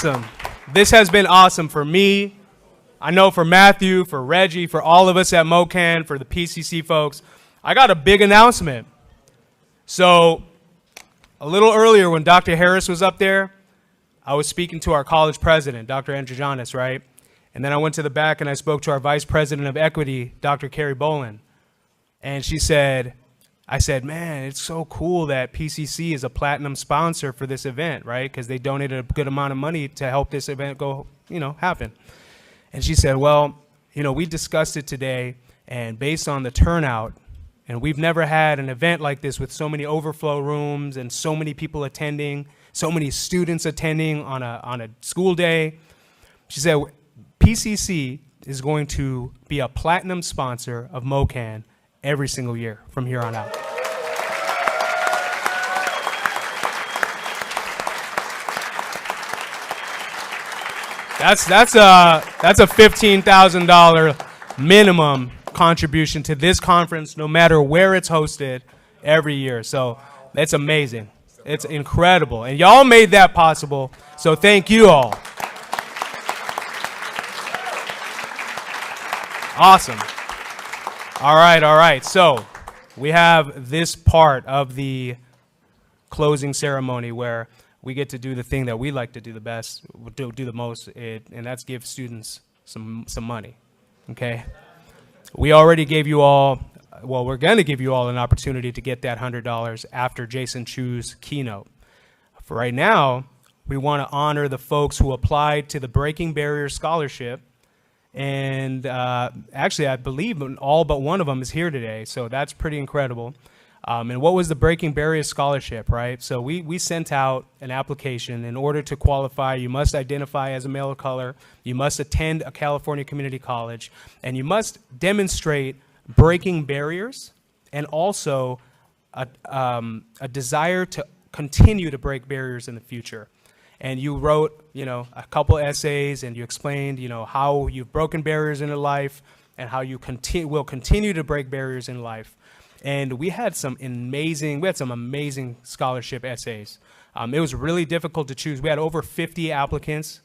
awesome. This has been awesome for me. I know for Matthew, for Reggie, for all of us at MOCAN, for the PCC folks. I got a big announcement. So a little earlier when Dr. Harris was up there, I was speaking to our college president, Dr. Androgenis, right? And then I went to the back and I spoke to our vice president of equity, Dr. Carrie Bolin. And I said, man, it's so cool that PCC is a platinum sponsor for this event, right? Because they donated a good amount of money to help this event go, happen. And she said, well, we discussed it today, and based on the turnout, and we've never had an event like this with so many overflow rooms and so many people attending, so many students attending on a school day. She said, PCC is going to be a platinum sponsor of MOCAN every single year from here on out. That's a $15,000 minimum contribution to this conference, no matter where it's hosted every year. So it's amazing. It's incredible. And y'all made that possible. So thank you all. Awesome. All right. So we have this part of the closing ceremony where we get to do the thing that we like to do the best, do the most, and that's give students some money, okay? We already gave you all, well, we're going to give you all an opportunity to get that $100 after Jason Chu's keynote. For right now, we want to honor the folks who applied to the Breaking Barriers Scholarship, and actually, I believe all but one of them is here today, so that's pretty incredible. And what was the Breaking Barriers Scholarship, right? So we sent out an application. In order to qualify, you must identify as a male of color, you must attend a California community college, and you must demonstrate breaking barriers and also a desire to continue to break barriers in the future. And you wrote, a couple essays, and you explained, how you've broken barriers in your life and how you will continue to break barriers in life. And we had some amazing scholarship essays. It was really difficult to choose. We had over 50 applicants.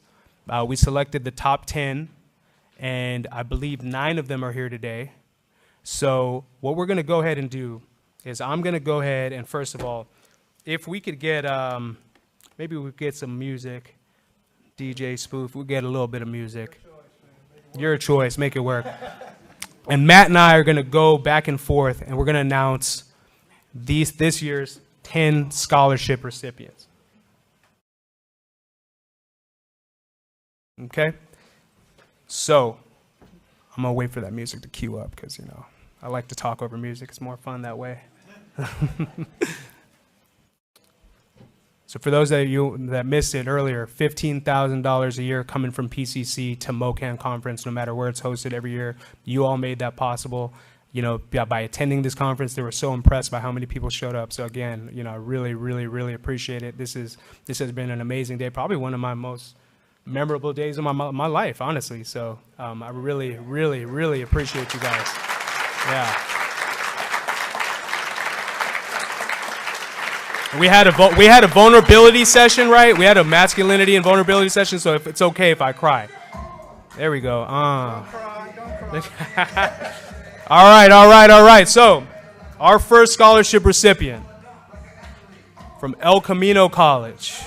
We selected the top 10, and I believe 9 of them are here today. So what we're gonna go ahead and do is I'm gonna go ahead and, first of all, if we could get, maybe we could get some music. DJ Spoof, we'll get a little bit of music. Your choice, make it work. And Matt and I are going to go back and forth, and we're going to announce this year's 10 scholarship recipients. Okay? So I'm going to wait for that music to cue up because, I like to talk over music. It's more fun that way. So for those of you that missed it earlier, $15,000 a year coming from PCC to MOCAN conference, no matter where it's hosted every year. You all made that possible. By attending this conference, they were so impressed by how many people showed up. So again, I really, really, really appreciate it. This has been an amazing day, probably one of my most memorable days of my life, honestly. So I really, really, really appreciate you guys. Yeah. We had a vulnerability session, right? We had a masculinity and vulnerability session, so if it's okay if I cry. There we go. Don't cry. All right. So, our first scholarship recipient from El Camino College.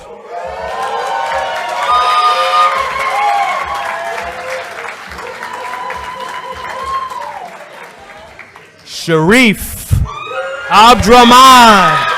Sharif Abdraman.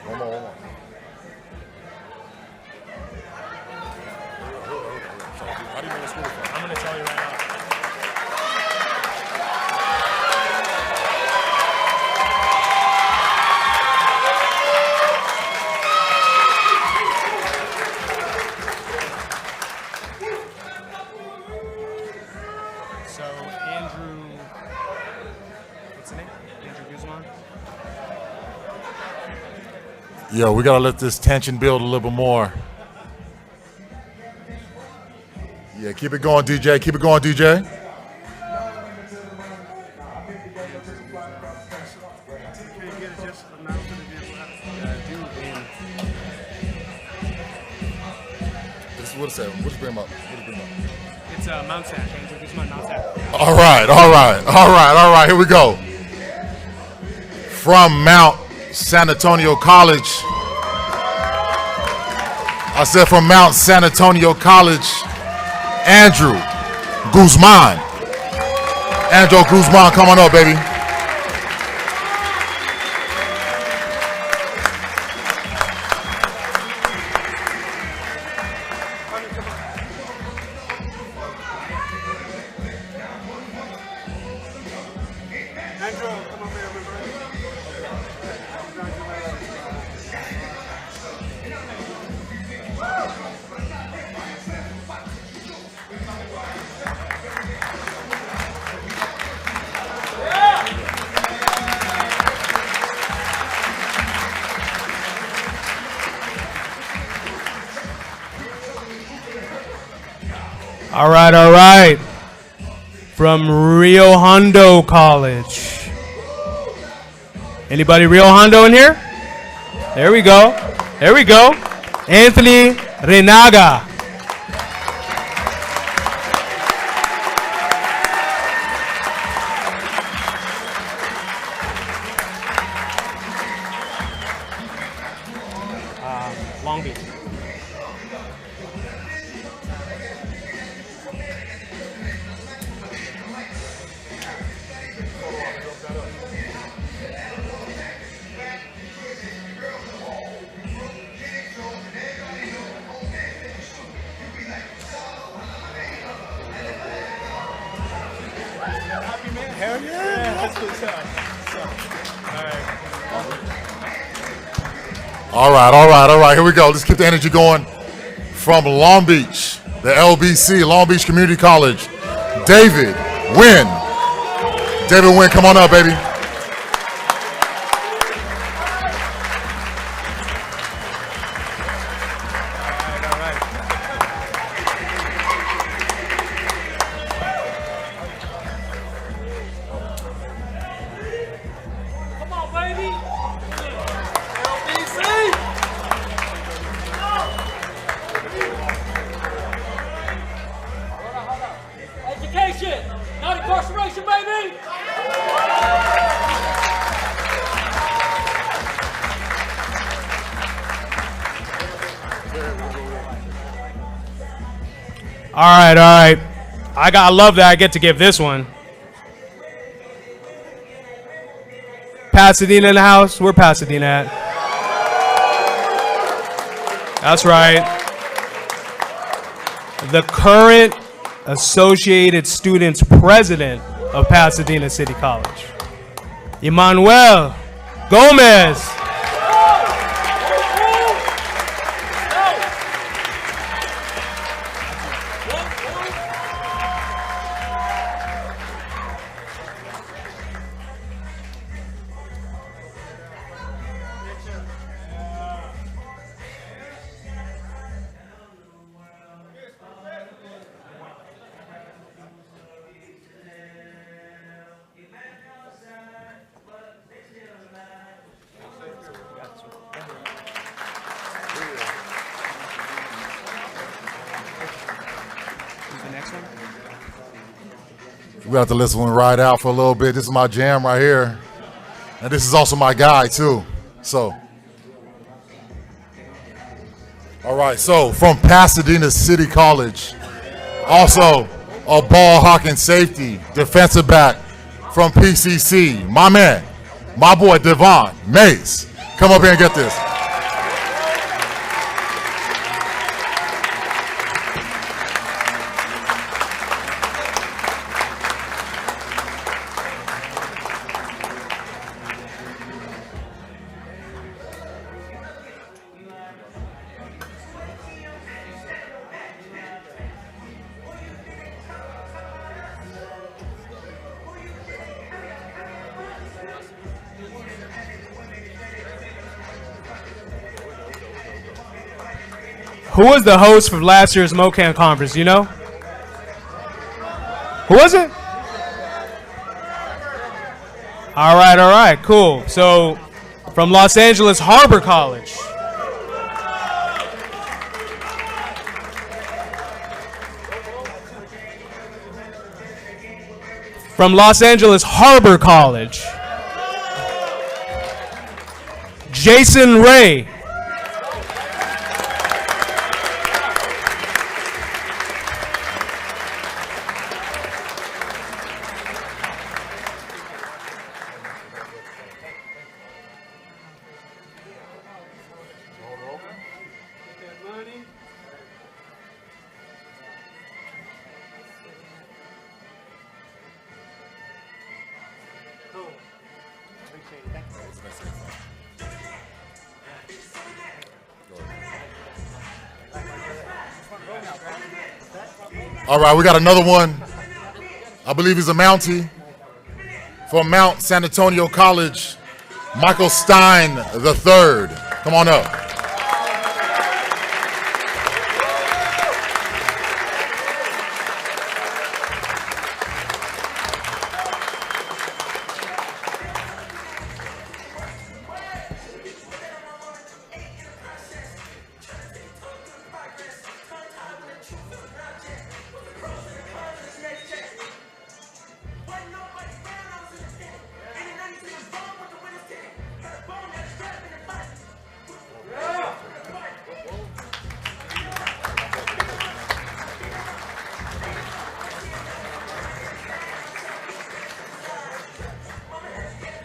One more, one more. How do you know what school is from? I'm going to tell you right now. So, Andrew, what's the name? Andrew Guzman? Yo, we gotta let this tension build a little bit more. Yeah, keep it going, DJ. Keep it going, DJ. This is what it said. What did you bring him up? It's Mount Sac, Andrew Guzman, Mount Sac. All right. Here we go. From Mount San Antonio College. I said from Mount San Antonio College, Andrew Guzman. Andrew Guzman, come on up, baby. All right. From Rio Hondo College. Anybody Rio Hondo in here? There we go. Anthony Renaga. Long Beach. Hell yeah, that's what's up. All right. Here we go. Let's keep the energy going. From Long Beach, the LBC, Long Beach Community College, David Wynn. David Wynn, come on up, baby. Education, not incarceration, baby! All right. I love that I get to give this one. Pasadena in the house. Where Pasadena at? That's right. The current Associated Students President of Pasadena City College, Emmanuel Gomez. We have to let this one ride out for a little bit. This is my jam right here. And this is also my guy, too. So. All right, so from Pasadena City College, also a ball hawking safety, defensive back from PCC, my man, my boy Devon Mays. Come up here and get this. Who was the host for last year's MOCAN conference? You know? Who was it? All right, cool. So, from Los Angeles Harbor College. From Los Angeles Harbor College. Jason Ray. All right, we got another one. I believe he's a Mountie from Mount San Antonio College, Michael Stein III. Come on up.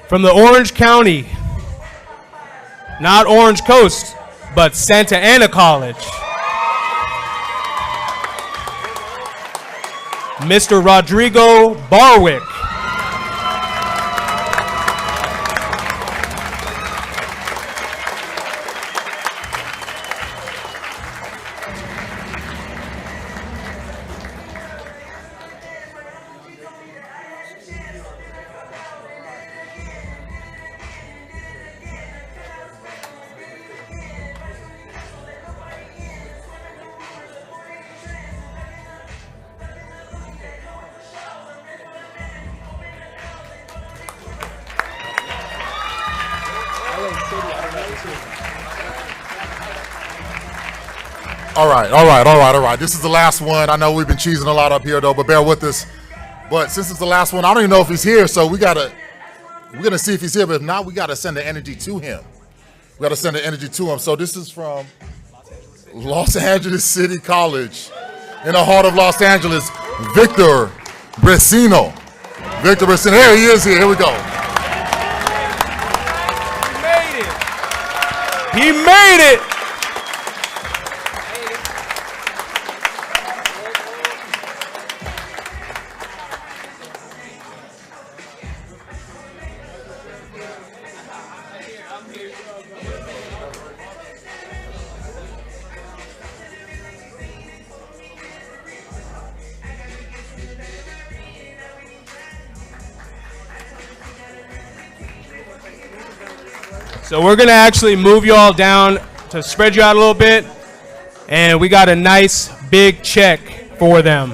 From the Orange County, not Orange Coast, but Santa Ana College, Mr. Rodrigo Barwick. All right. This is the last one. I know we've been cheesing a lot up here, though, but bear with us. But since it's the last one, I don't even know if he's here, so we're gonna see if he's here. But if not, we gotta send the energy to him. So this is from Los Angeles City College, in the heart of Los Angeles, Victor Bresino. Here he is. Here we go. He made it. So we're gonna actually move you all down to spread you out a little bit, and we got a nice big check for them.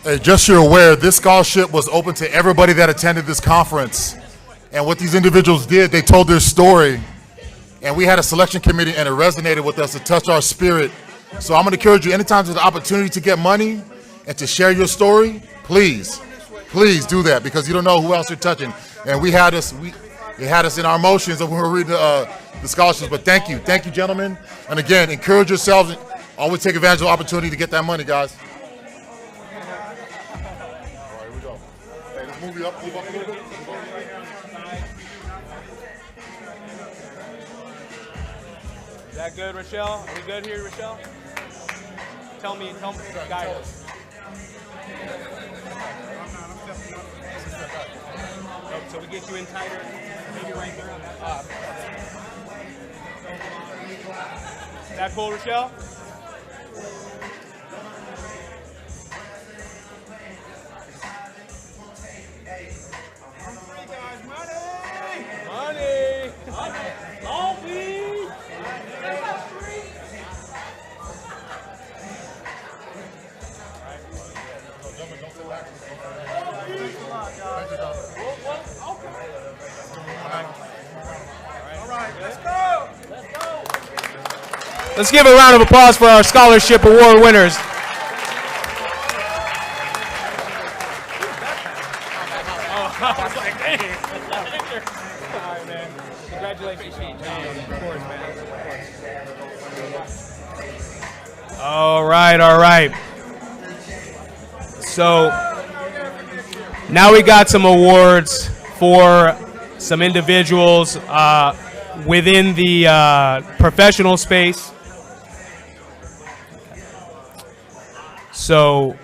Hey, just so you're aware, this scholarship was open to everybody that attended this conference. And what these individuals did, they told their story, and we had a selection committee, and it resonated with us. It touched our spirit. So I'm gonna encourage you, anytime there's an opportunity to get money and to share your story, please do that, because you don't know who else you're touching. And it had us in our emotions when we were reading the scholarships. But thank you, gentlemen. And again, encourage yourselves. Always take advantage of the opportunity to get that money, guys. All right, here we go. Hey, let's move up a little bit. Is that good, Rochelle? Are we good here, Rochelle? Tell me, guys. So we get you in tighter, maybe right there on that top. Is that cool, Rochelle? Money! Let's give a round of applause for our scholarship award winners. All right, all right. So now we got some awards for some individuals within the professional space. So,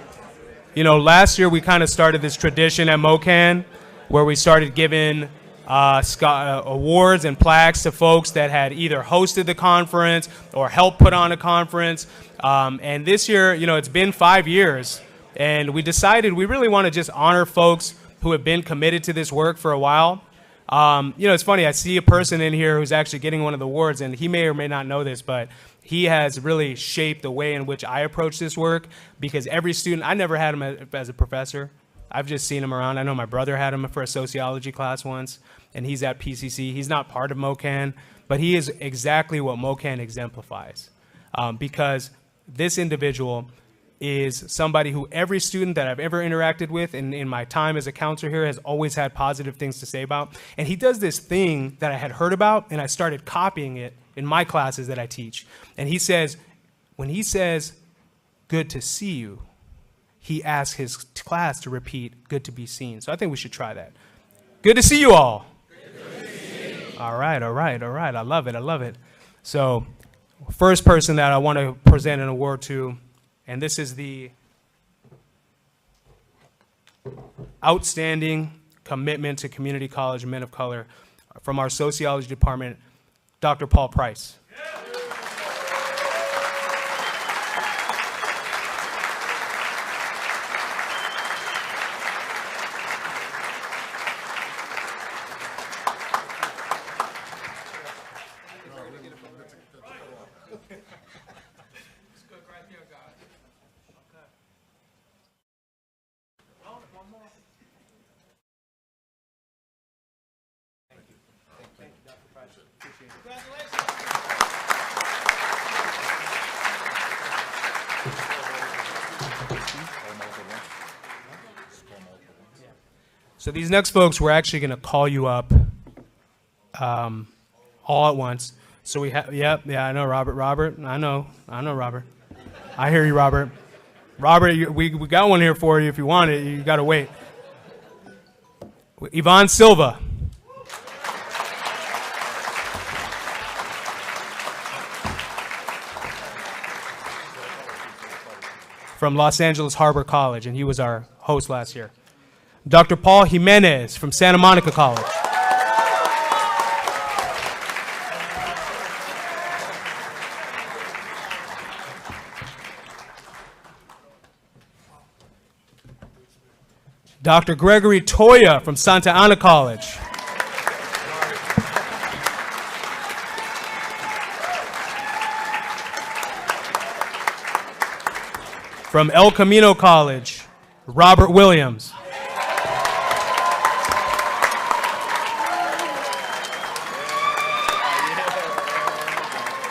last year we kind of started this tradition at MOCAN where we started giving awards and plaques to folks that had either hosted the conference or helped put on a conference. And this year, it's been 5 years, and we decided we really want to just honor folks who have been committed to this work for a while. It's funny, I see a person in here who's actually getting one of the awards, and he may or may not know this, but he has really shaped the way in which I approach this work, because every student, I never had him as a professor. I've just seen him around. I know my brother had him for a sociology class once, and he's at PCC. He's not part of MOCAN, but he is exactly what MOCAN exemplifies, because this individual is somebody who every student that I've ever interacted with in my time as a counselor here has always had positive things to say about. And he does this thing that I had heard about, and I started copying it in my classes that I teach. And he says, when he says, "Good to see you," he asks his class to repeat, "Good to be seen." So I think we should try that. Good to see you all. Good to see you. All right, all right, all right. I love it, I love it. So first person that I want to present an award to, and this is the Outstanding Commitment to Community College Men of Color from our sociology department, Dr. Paul Price. So these next folks, we're actually going to call you up all at once. So we have, yeah, I know Robert, I know Robert. I hear you, Robert. Robert, we got one here for you if you want it. You got to wait. Yvonne Silva. From Los Angeles Harbor College, and he was our host last year. Dr. Paul Jimenez from Santa Monica College. Dr. Gregory Toya from Santa Ana College. From El Camino College, Robert Williams.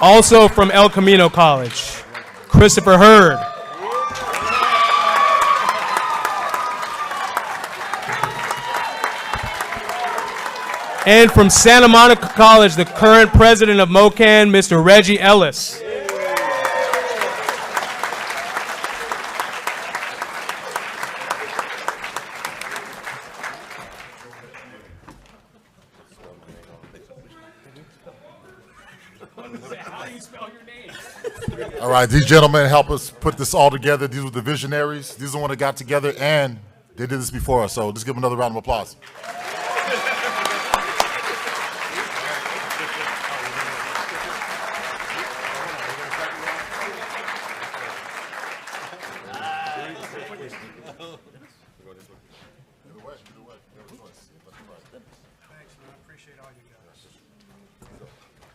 Also from El Camino College, Christopher Hurd. And from Santa Monica College, the current president of MOCAN, Mr. Reggie Ellis. All right, these gentlemen help us put this all together. These were the visionaries. These are the ones that got together, and they did this before us. So just give them another round of applause.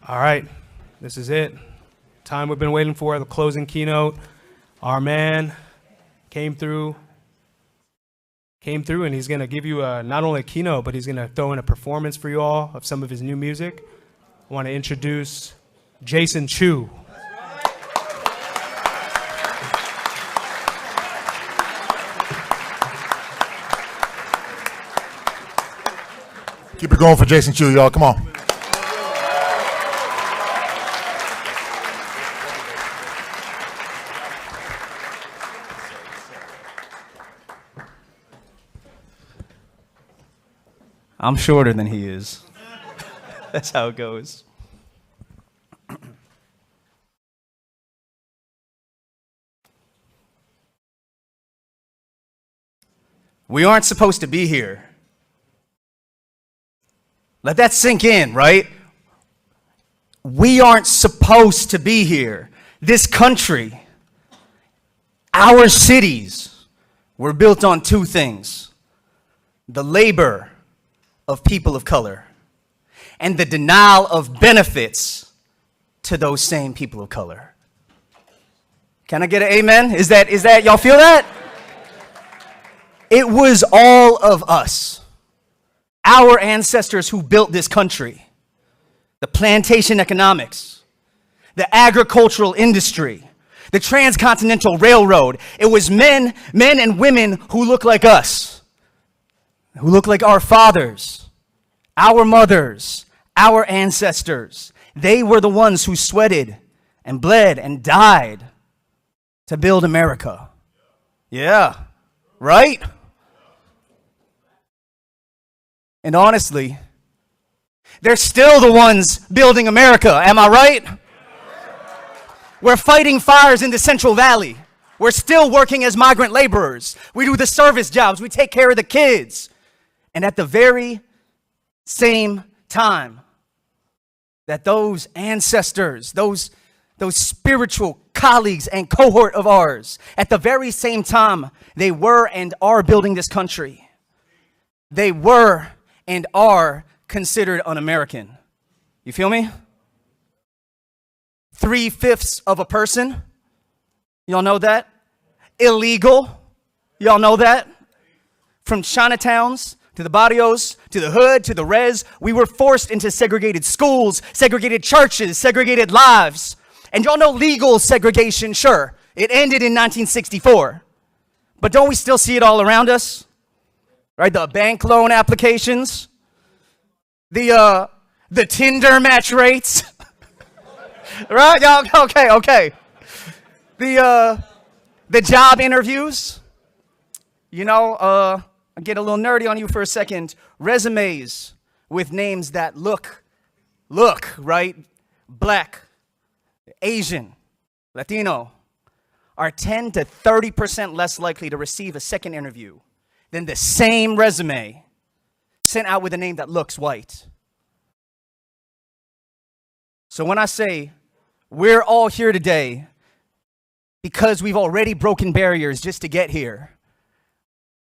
All right, this is it. Time we've been waiting for, the closing keynote. Our man came through, and he's going to give you not only a keynote, but he's going to throw in a performance for you all of some of his new music. I want to introduce Jason Chu. Keep it going for Jason Chu, y'all. Come on. I'm shorter than he is. That's how it goes. We aren't supposed to be here. Let that sink in, right? We aren't supposed to be here. This country, our cities, were built on two things: the labor of people of color and the denial of benefits to those same people of color. Can I get an amen? Is that y'all feel that? It was all of us, our ancestors who built this country, the plantation economics, the agricultural industry, the transcontinental railroad. It was men and women who look like us, who look like our fathers, our mothers, our ancestors. They were the ones who sweated and bled and died to build America. Yeah, right? And honestly, they're still the ones building America. Am I right? We're fighting fires in the Central Valley. We're still working as migrant laborers. We do the service jobs. We take care of the kids. And at the very same time that those ancestors, those spiritual colleagues and cohort of ours, at the very same time, they were and are building this country. They were and are considered un-American. You feel me? 3/5 of a person. Y'all know that? Illegal. Y'all know that? From Chinatowns to the barrios, to the hood, to the res, we were forced into segregated schools, segregated churches, segregated lives. And y'all know legal segregation, sure. It ended in 1964. But don't we still see it all around us? Right, the bank loan applications, the Tinder match rates, right? Y'all, okay. The job interviews. You know, I'll get a little nerdy on you for a second. Resumes with names that look, right? Black, Asian, Latino, are 10 to 30% less likely to receive a second interview than the same resume sent out with a name that looks white. So when I say we're all here today because we've already broken barriers just to get here,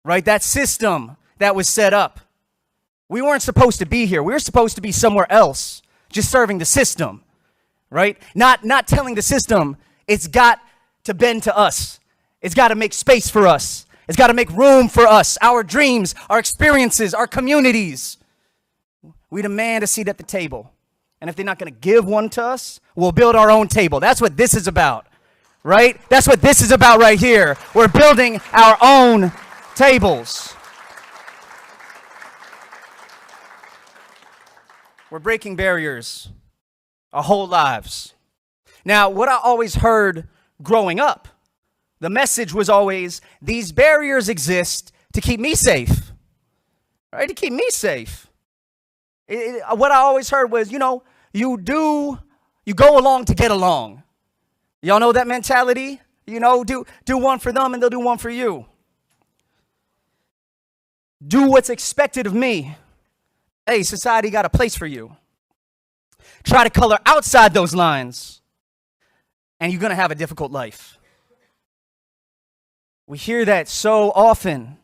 right? That system that was set up, we weren't supposed to be here. We were supposed to be somewhere else, just serving the system, right? Not telling the system it's got to bend to us. It's got to make space for us. It's got to make room for us, our dreams, our experiences, our communities. We demand a seat at the table. And if they're not going to give one to us, we'll build our own table. That's what this is about, right? That's what this is about right here. We're building our own tables. We're breaking barriers our whole lives. Now, what I always heard growing up, the message was always, these barriers exist to keep me safe, right? To keep me safe. What I always heard was, you go along to get along. Y'all know that mentality? Do one for them and they'll do one for you. Do what's expected of me. Hey, society got a place for you. Try to color outside those lines, and you're going to have a difficult life. We hear that so often.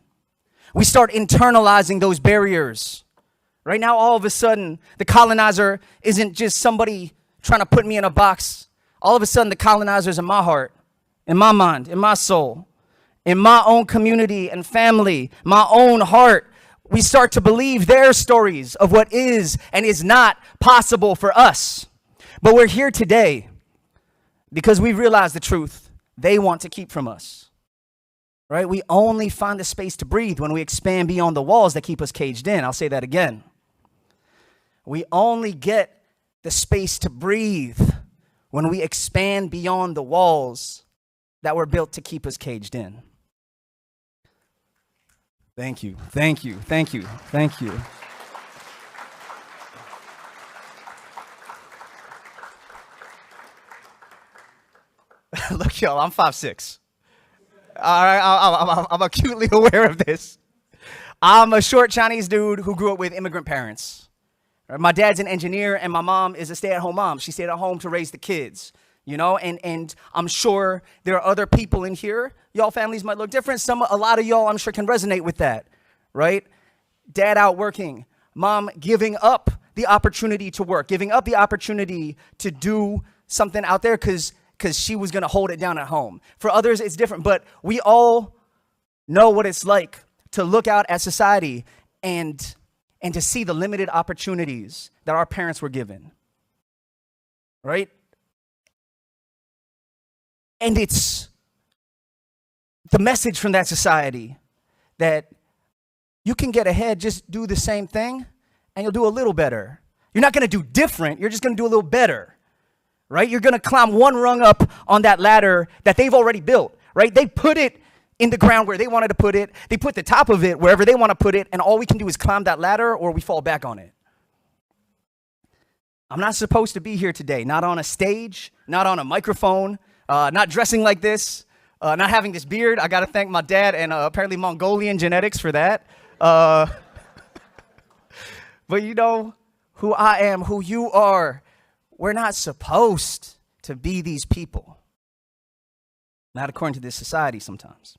We start internalizing those barriers. Right now, all of a sudden, the colonizer isn't just somebody trying to put me in a box. All of a sudden, the colonizer's in my heart, in my mind, in my soul, in my own community and family, my own heart. We start to believe their stories of what is and is not possible for us. But we're here today because we realize the truth they want to keep from us. Right? We only find the space to breathe when we expand beyond the walls that keep us caged in. I'll say that again. We only get the space to breathe when we expand beyond the walls that were built to keep us caged in. Thank you, thank you, thank you, thank you. Look, y'all, I'm 5'6". All right, I'm acutely aware of this. I'm a short Chinese dude who grew up with immigrant parents. My dad's an engineer, and my mom is a stay-at-home mom. She stayed at home to raise the kids, you know, and I'm sure there are other people in here. Y'all families might look different. A lot of y'all, I'm sure, can resonate with that, right? Dad out working, mom giving up the opportunity to work, giving up the opportunity to do something out there because she was going to hold it down at home. For others, it's different, but we all know what it's like to look out at society and to see the limited opportunities that our parents were given, right? And it's the message from that society that you can get ahead, just do the same thing, and you'll do a little better. You're not going to do different, you're just going to do a little better, right? You're going to climb one rung up on that ladder that they've already built, right? They put it in the ground where they wanted to put it. They put the top of it wherever they want to put it, and all we can do is climb that ladder or we fall back on it. I'm not supposed to be here today, not on a stage, not on a microphone, not dressing like this, not having this beard. I got to thank my dad and apparently Mongolian genetics for that. But you know who I am, who you are. We're not supposed to be these people. Not according to this society sometimes,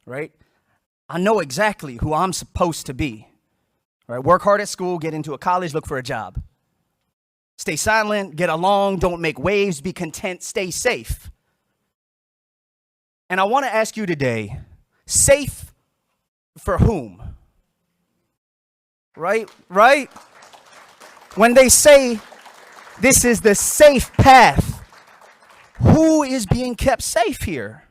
right? I know exactly who I'm supposed to be, right? Work hard at school, get into a college, look for a job. Stay silent, get along, don't make waves, be content, stay safe. And I want to ask you today, safe for whom? Right? When they say this is the safe path, who is being kept safe here?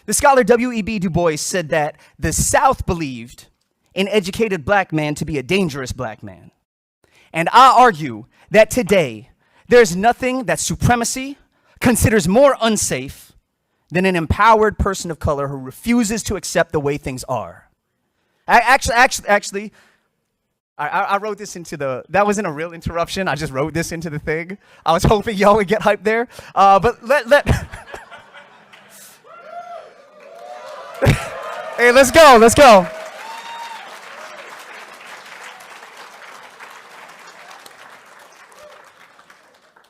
The scholar W.E.B. Du Bois said that the South believed an educated black man to be a dangerous black man. And I argue that today, there's nothing that supremacy considers more unsafe than an empowered person of color who refuses to accept the way things are. Actually, I wrote this into that wasn't a real interruption. I just wrote this into the thing. I was hoping y'all would get hyped there. But hey, let's go.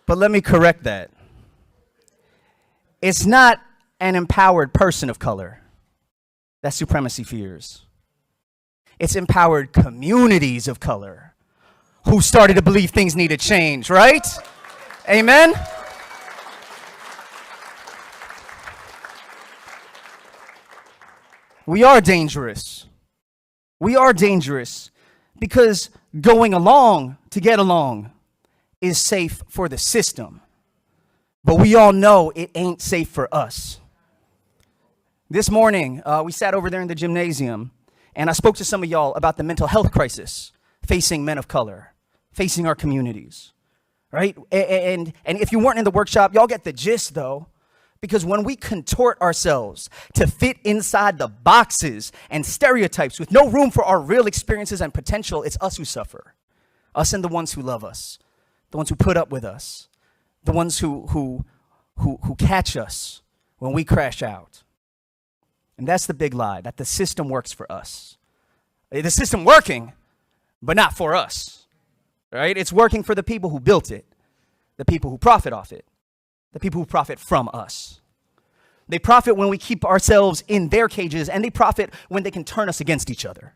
But let me correct that. It's not an empowered person of color that supremacy fears. It's empowered communities of color who started to believe things need to change, right? Amen? We are dangerous. We are dangerous because going along to get along is safe for the system. But we all know it ain't safe for us. This morning, we sat over there in the gymnasium, and I spoke to some of y'all about the mental health crisis facing men of color, facing our communities, right? And if you weren't in the workshop, y'all get the gist, though, because when we contort ourselves to fit inside the boxes and stereotypes with no room for our real experiences and potential, it's us who suffer, us and the ones who love us, the ones who put up with us, the ones who catch us when we crash out. And that's the big lie, that the system works for us. The system working, but not for us, right? It's working for the people who built it, the people who profit off it, the people who profit from us. They profit when we keep ourselves in their cages, and they profit when they can turn us against each other.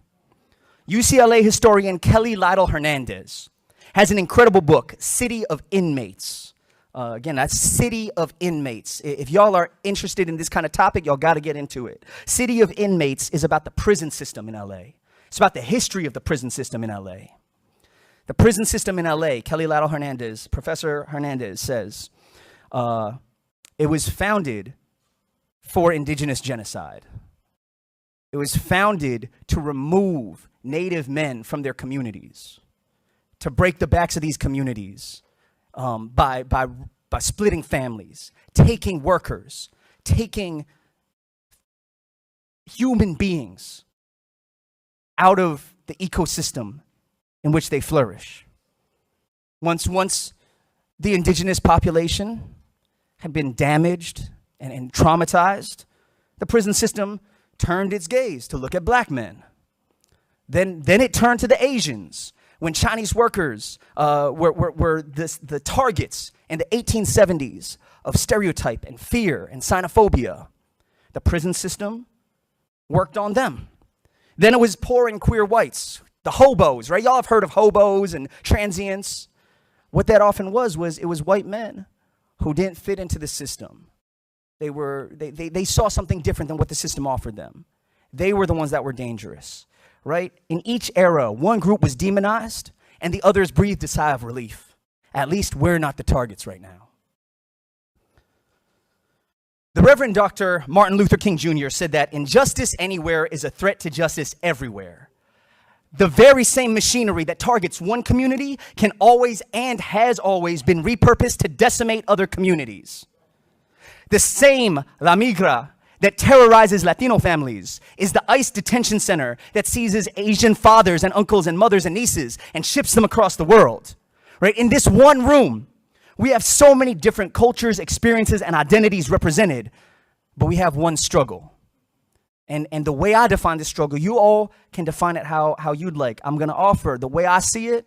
UCLA historian Kelly Lytle Hernandez has an incredible book, City of Inmates. Again, that's City of Inmates. If y'all are interested in this kind of topic, y'all got to get into it. City of Inmates is about the prison system in LA. It's about the history of the prison system in LA. The prison system in LA, Kelly Lytle Hernandez, Professor Hernandez says, it was founded for indigenous genocide. It was founded to remove Native men from their communities. to break the backs of these communities by splitting families, taking workers, taking human beings out of the ecosystem in which they flourish. Once the indigenous population had been damaged and traumatized, the prison system turned its gaze to look at black men. Then it turned to the Asians. When Chinese workers were the targets in the 1870s of stereotype and fear and xenophobia, the prison system worked on them. Then it was poor and queer whites, the hobos, right? Y'all have heard of hobos and transients. What that often was it was white men who didn't fit into the system. They saw something different than what the system offered them. They were the ones that were dangerous, right? In each era, one group was demonized and the others breathed a sigh of relief. At least we're not the targets right now. The Reverend Dr. Martin Luther King Jr. said that injustice anywhere is a threat to justice everywhere. The very same machinery that targets one community can always and has always been repurposed to decimate other communities. The same La Migra that terrorizes Latino families is the ICE detention center that seizes Asian fathers and uncles and mothers and nieces and ships them across the world. Right? In this one room, we have so many different cultures, experiences, and identities represented, but we have one struggle. And the way I define this struggle, you all can define it how you'd like. I'm going to offer the way I see it.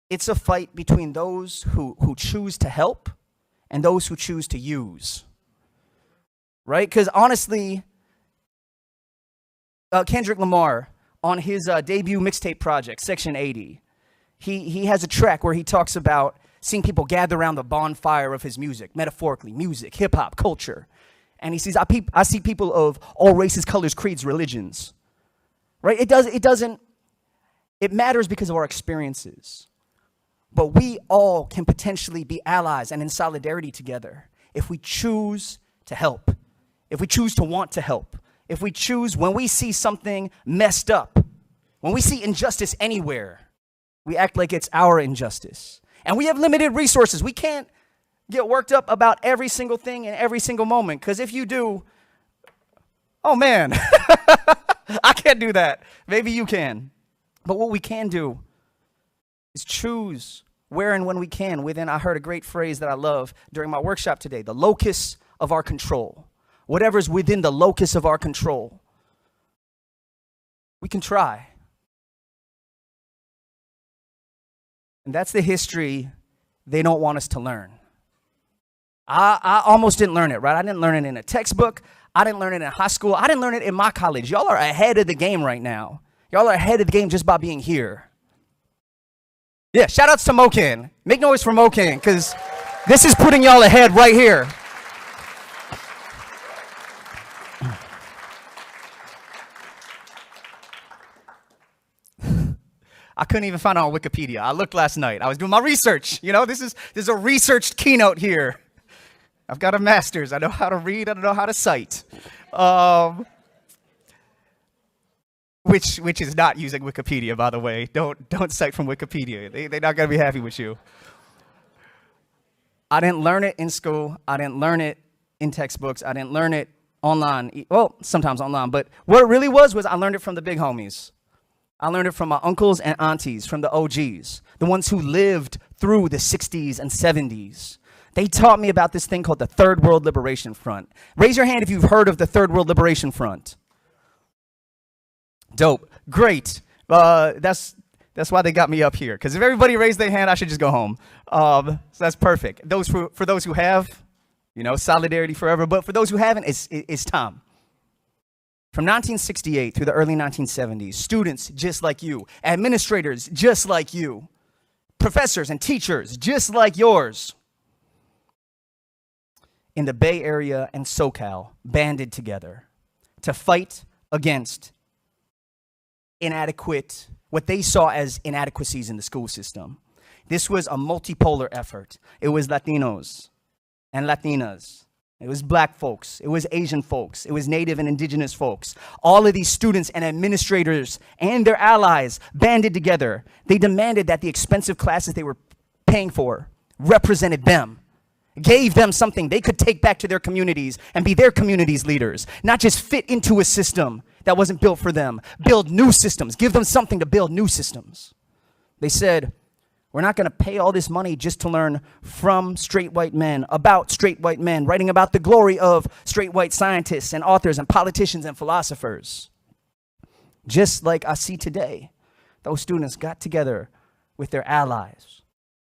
It's a fight between those who choose to help and those who choose to use. Right? Because honestly, Kendrick Lamar, on his debut mixtape project, Section 80, he has a track where he talks about seeing people gather around the bonfire of his music, metaphorically, music, hip-hop, culture. And he says, I see people of all races, colors, creeds, religions. Right? It matters because of our experiences. But we all can potentially be allies and in solidarity together if we choose to help, if we choose to want to help, if we choose, when we see something messed up, when we see injustice anywhere, we act like it's our injustice. And we have limited resources. We can't get worked up about every single thing in every single moment, because if you do, oh man, I can't do that. Maybe you can. But what we can do is choose where and when we can within, I heard a great phrase that I love during my workshop today, the locus of our control. Whatever's within the locus of our control, we can try. And that's the history they don't want us to learn. I almost didn't learn it, right? I didn't learn it in a textbook. I didn't learn it in high school. I didn't learn it in my college. Y'all are ahead of the game right now. Y'all are ahead of the game just by being here. Yeah, shout outs to MOCAN. Make noise for MOCAN, because this is putting y'all ahead right here. I couldn't even find it on Wikipedia. I looked last night. I was doing my research. You know, this is a researched keynote here. I've got a master's. I know how to read. I know how to cite. Which is not using Wikipedia, by the way. Don't cite from Wikipedia. They're not going to be happy with you. I didn't learn it in school. I didn't learn it in textbooks. I didn't learn it online. Well, sometimes online. But what it really was I learned it from the big homies. I learned it from my uncles and aunties, from the OGs, the ones who lived through the 60s and 70s. They taught me about this thing called the Third World Liberation Front. Raise your hand if you've heard of the Third World Liberation Front. Dope. Great. That's why they got me up here. Because if everybody raised their hand, I should just go home. So that's perfect. For those who have, solidarity forever. But for those who haven't, it's time. From 1968 through the early 1970s, students just like you, administrators just like you, professors and teachers just like yours, in the Bay Area and SoCal banded together to fight against what they saw as inadequacies in the school system. This was a multipolar effort. It was Latinos and Latinas It was black folks. It was Asian folks. It was native and indigenous folks. All of these students and administrators and their allies banded together. They demanded that the expensive classes they were paying for represented them, gave them something they could take back to their communities and be their community's leaders, not just fit into a system that wasn't built for them. Build new systems. Give them something to build new systems. They said, we're not going to pay all this money just to learn from straight white men, about straight white men, writing about the glory of straight white scientists and authors and politicians and philosophers. Just like I see today, those students got together with their allies,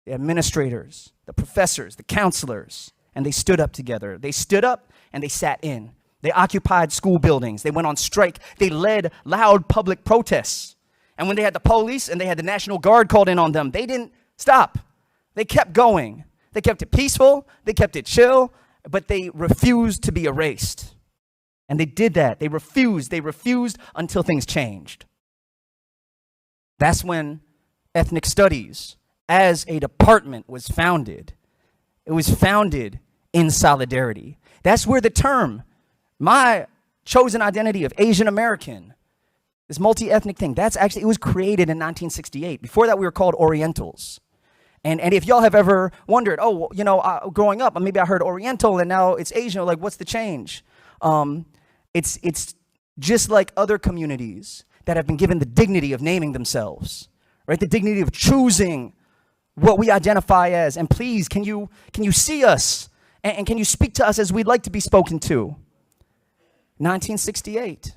the administrators, the professors, the counselors, and they stood up together. They stood up and they sat in. They occupied school buildings. They went on strike. They led loud public protests. And when they had the police and they had the National Guard called in on them, they didn't stop. They kept going. They kept it peaceful. They kept it chill, but they refused to be erased. And they did that. They refused. They refused until things changed. That's when ethnic studies as a department was founded. It was founded in solidarity. That's where the term, my chosen identity of Asian American, this multi-ethnic thing, it was created in 1968. Before that, we were called Orientals. And if y'all have ever wondered, growing up, maybe I heard Oriental and now it's Asian, like what's the change? It's just like other communities that have been given the dignity of naming themselves, right? The dignity of choosing what we identify as. And please, can you see us? And can you speak to us as we'd like to be spoken to? 1968.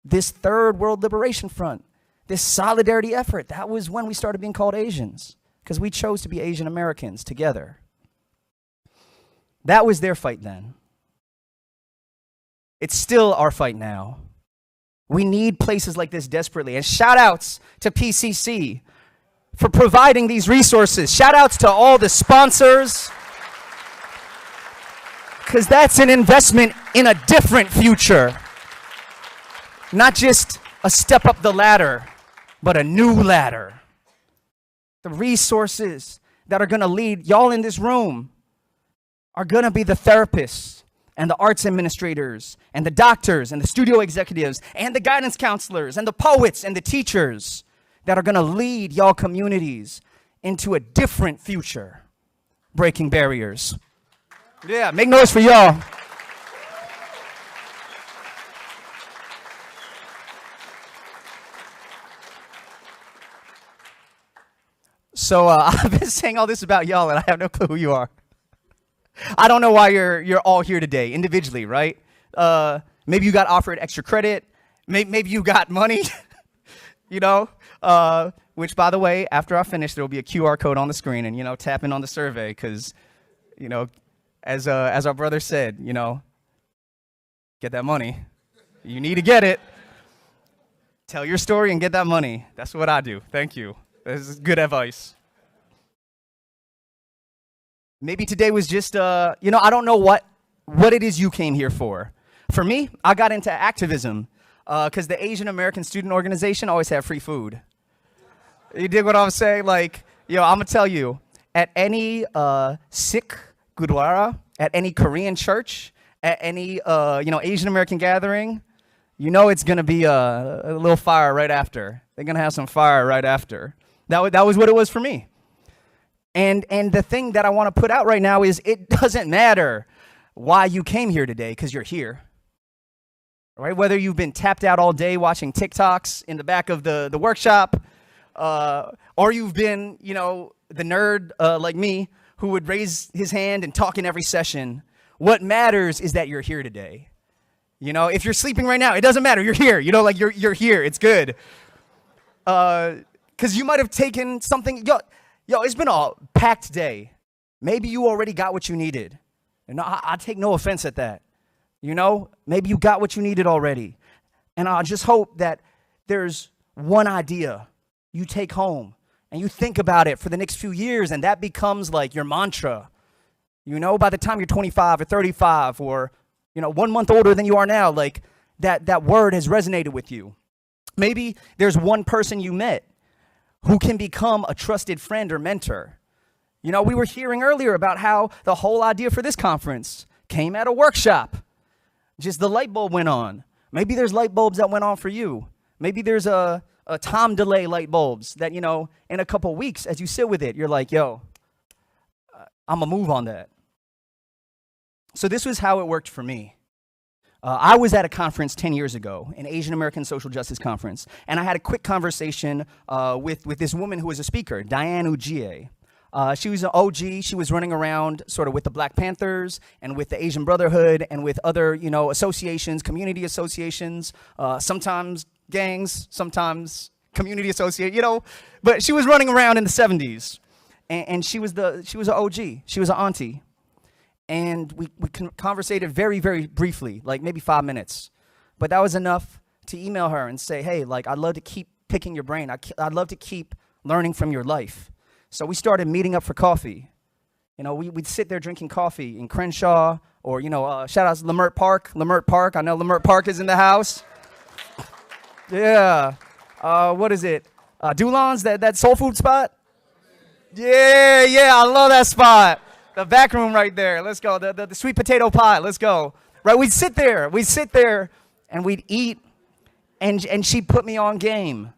This Third World Liberation Front, this solidarity effort, that was when we started being called Asians, because we chose to be Asian Americans together. That was their fight then. It's still our fight now. We need places like this desperately. And shout outs to PCC for providing these resources. Shout outs to all the sponsors, because that's an investment in a different future. Not just a step up the ladder, but a new ladder. The resources that are going to lead y'all in this room are going to be the therapists and the arts administrators and the doctors and the studio executives and the guidance counselors and the poets and the teachers that are going to lead y'all communities into a different future, breaking barriers. Yeah, make noise for y'all. So I've been saying all this about y'all, and I have no clue who you are. I don't know why you're all here today, individually, right? Maybe you got offered extra credit. Maybe you got money, which, by the way, after I finish, there will be a QR code on the screen, and, tap in on the survey because, as our brother said, get that money. You need to get it. Tell your story and get that money. That's what I do. Thank you. This is good advice. Maybe today was just, I don't know what it is you came here for. For me, I got into activism because the Asian American Student Organization always had free food. You dig what I'm saying? Like, I'm going to tell you, at any Sikh Gurdwara, at any Korean church, at any, Asian American gathering, it's going to be a little fire right after. They're going to have some fire right after. That was what it was for me. And the thing that I want to put out right now is it doesn't matter why you came here today, because you're here. Right? Whether you've been tapped out all day watching TikToks in the back of the workshop, or you've been, the nerd like me who would raise his hand and talk in every session. What matters is that you're here today. If you're sleeping right now, it doesn't matter. You're here. You're here. It's good. Because you might have taken something. Yo, it's been a packed day. Maybe you already got what you needed. And I take no offense at that. Maybe you got what you needed already. And I just hope that there's one idea you take home and you think about it for the next few years, and that becomes like your mantra. By the time you're 25 or 35 or, 1 month older than you are now, like that word has resonated with you. Maybe there's one person you met who can become a trusted friend or mentor. We were hearing earlier about how the whole idea for this conference came at a workshop. Just the light bulb went on. Maybe there's light bulbs that went on for you. Maybe there's a time delay light bulbs that, in a couple weeks, as you sit with it, you're like, yo, I'm going to move on that. So this was how it worked for me. I was at a conference 10 years ago, an Asian American Social Justice Conference, and I had a quick conversation with this woman who was a speaker, Diane Ujie. She was an OG. She was running around sort of with the Black Panthers and with the Asian Brotherhood and with other, associations, community associations, sometimes gangs, sometimes community associate, but she was running around in the 70s. And she was an OG. She was an auntie. And we conversated very, very briefly, like maybe 5 minutes. But that was enough to email her and say, hey, like, I'd love to keep picking your brain. I'd love to keep learning from your life. So we started meeting up for coffee. We'd sit there drinking coffee in Crenshaw or, shout out to Lamert Park. Lamert Park, I know Lamert Park is in the house. Yeah. What is it? Dulon's, that soul food spot? Yeah, I love that spot. The back room right there. Let's go. The sweet potato pie. Let's go. Right? We'd sit there and we'd eat, and she put me on game.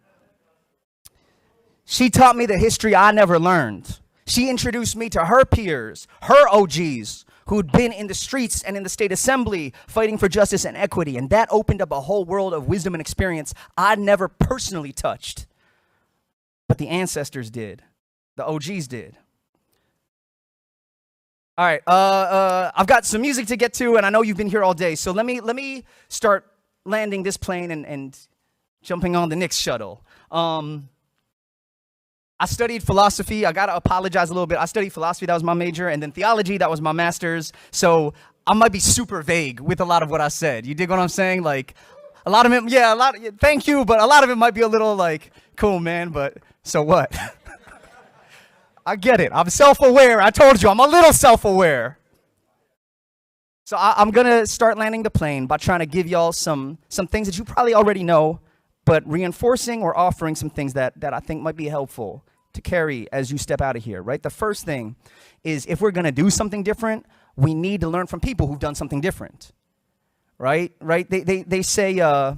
She taught me the history I never learned. She introduced me to her peers, her OGs, who'd been in the streets and in the state assembly fighting for justice and equity. And that opened up a whole world of wisdom and experience I never personally touched. But the ancestors did. The OGs did. All right, I've got some music to get to, and I know you've been here all day. So let me start landing this plane and jumping on the next shuttle. I studied philosophy. I got to apologize a little bit. I studied philosophy. That was my major. And then theology. That was my master's. So I might be super vague with a lot of what I said. You dig what I'm saying? Like, a lot of it, thank you, but a lot of it might be a little like, cool, man, but so what? I get it. I'm self-aware. I told you, I'm a little self-aware. So I'm going to start landing the plane by trying to give y'all some things that you probably already know, but reinforcing or offering some things that I think might be helpful to carry as you step out of here, right? The first thing is, if we're going to do something different, we need to learn from people who've done something different, right? They say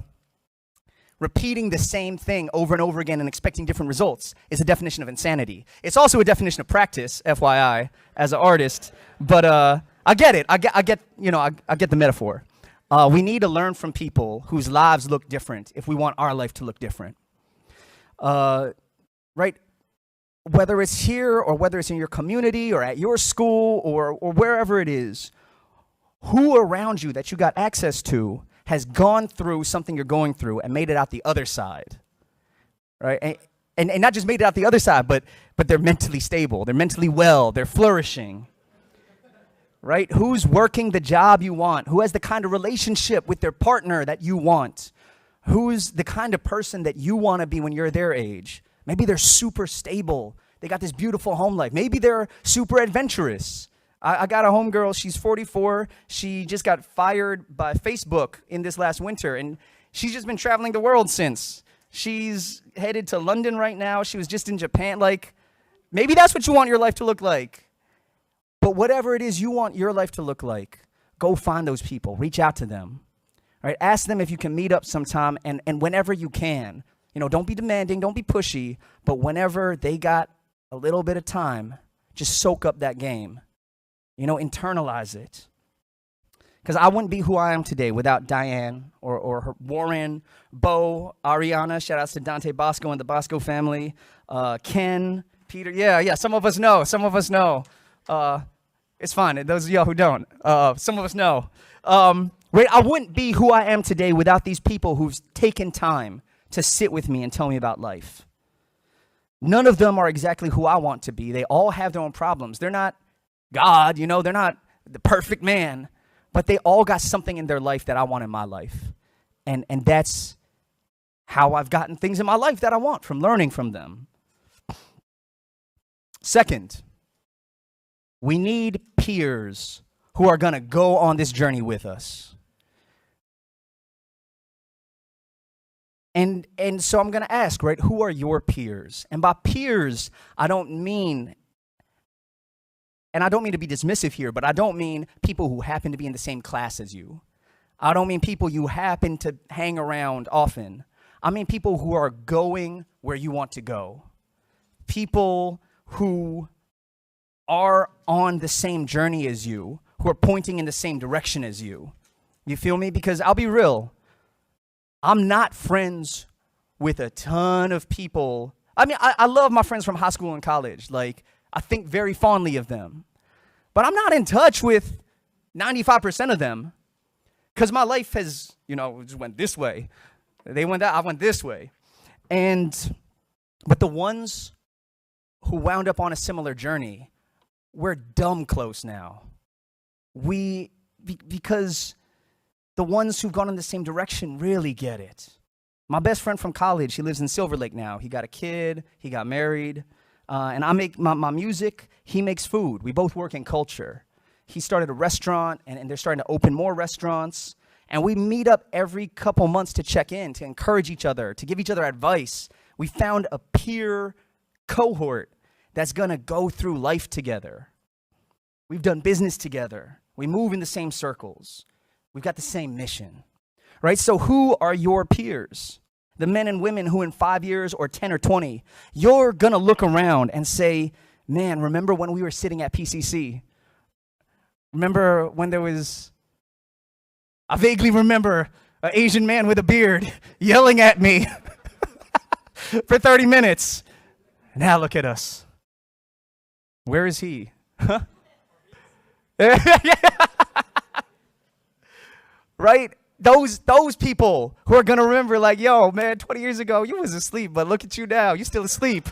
repeating the same thing over and over again and expecting different results is a definition of insanity. It's also a definition of practice, FYI, as an artist. But I get it. I get the metaphor. We need to learn from people whose lives look different if we want our life to look different. Right? Whether it's here or whether it's in your community or at your school or wherever it is, who around you that you got access to has gone through something you're going through and made it out the other side, right? And not just made it out the other side, but they're mentally stable, they're mentally well, they're flourishing, right? Who's working the job you want? Who has the kind of relationship with their partner that you want? Who's the kind of person that you want to be when you're their age? Maybe they're super stable. They got this beautiful home life. Maybe they're super adventurous. I got a homegirl, she's 44. She just got fired by Facebook in this last winter, and she's just been traveling the world since. She's headed to London right now. She was just in Japan. Like, maybe that's what you want your life to look like. But whatever it is you want your life to look like, go find those people. Reach out to them. Right? Ask them if you can meet up sometime, and whenever you can. Don't be demanding, don't be pushy, but whenever they got a little bit of time, just soak up that game. Internalize it. Because I wouldn't be who I am today without Diane or her Warren, Bo, Ariana. Shout outs to Dante Bosco and the Bosco family. Ken, Peter. Yeah. Some of us know. It's fine. Those of y'all who don't. Some of us know. I wouldn't be who I am today without these people who've taken time to sit with me and tell me about life. None of them are exactly who I want to be. They all have their own problems. They're not God, they're not the perfect man, but they all got something in their life that I want in my life. And that's how I've gotten things in my life that I want from learning from them. Second, we need peers who are going to go on this journey with us. And so I'm going to ask, right, who are your peers? And by peers, I don't mean and I don't mean to be dismissive here, but I don't mean people who happen to be in the same class as you. I don't mean people you happen to hang around often. I mean people who are going where you want to go. People who are on the same journey as you, who are pointing in the same direction as you. You feel me? Because I'll be real, I'm not friends with a ton of people. I mean, I love my friends from high school and college. Like, I think very fondly of them. But I'm not in touch with 95% of them because my life has, just went this way. They went that, I went this way. But the ones who wound up on a similar journey, we're dumb close now. Because the ones who've gone in the same direction really get it. My best friend from college, he lives in Silver Lake now. He got a kid, he got married, and I make my music, he makes food. We both work in culture. He started a restaurant, and they're starting to open more restaurants, and we meet up every couple months to check in, to encourage each other, to give each other advice. We found a peer cohort that's gonna go through life together. We've done business together. We move in the same circles. We've got the same mission, right? So who are your peers? The men and women who in 5 years or 10 or 20, you're gonna look around and say, man, remember when we were sitting at PCC? Remember when I vaguely remember an Asian man with a beard yelling at me for 30 minutes. Now look at us. Where is he? Huh? Right? Those people who are gonna remember, like, yo, man, 20 years ago, you was asleep, but look at you now, you're still asleep.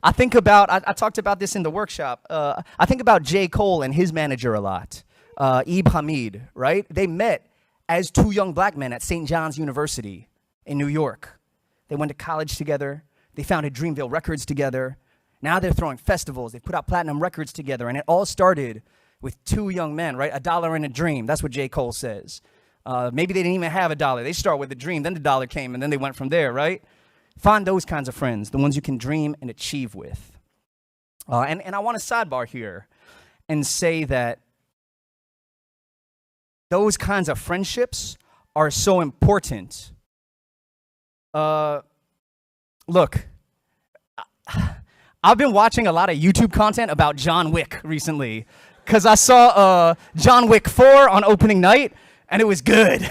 I think about, I talked about this in the workshop. I think about J. Cole and his manager a lot, Ib Hamid, right? They met as two young black men at St. John's University in New York. They went to college together. They founded Dreamville Records together. Now they're throwing festivals. They put out platinum records together, and it all started with two young men, right? A dollar and a dream. That's what J. Cole says. Maybe they didn't even have a dollar. They start with a dream, then the dollar came, and then they went from there, right? Find those kinds of friends, the ones you can dream and achieve with. And I want to sidebar here and say that those kinds of friendships are so important. Look, I've been watching a lot of YouTube content about John Wick recently because I saw John Wick 4 on opening night, and it was good.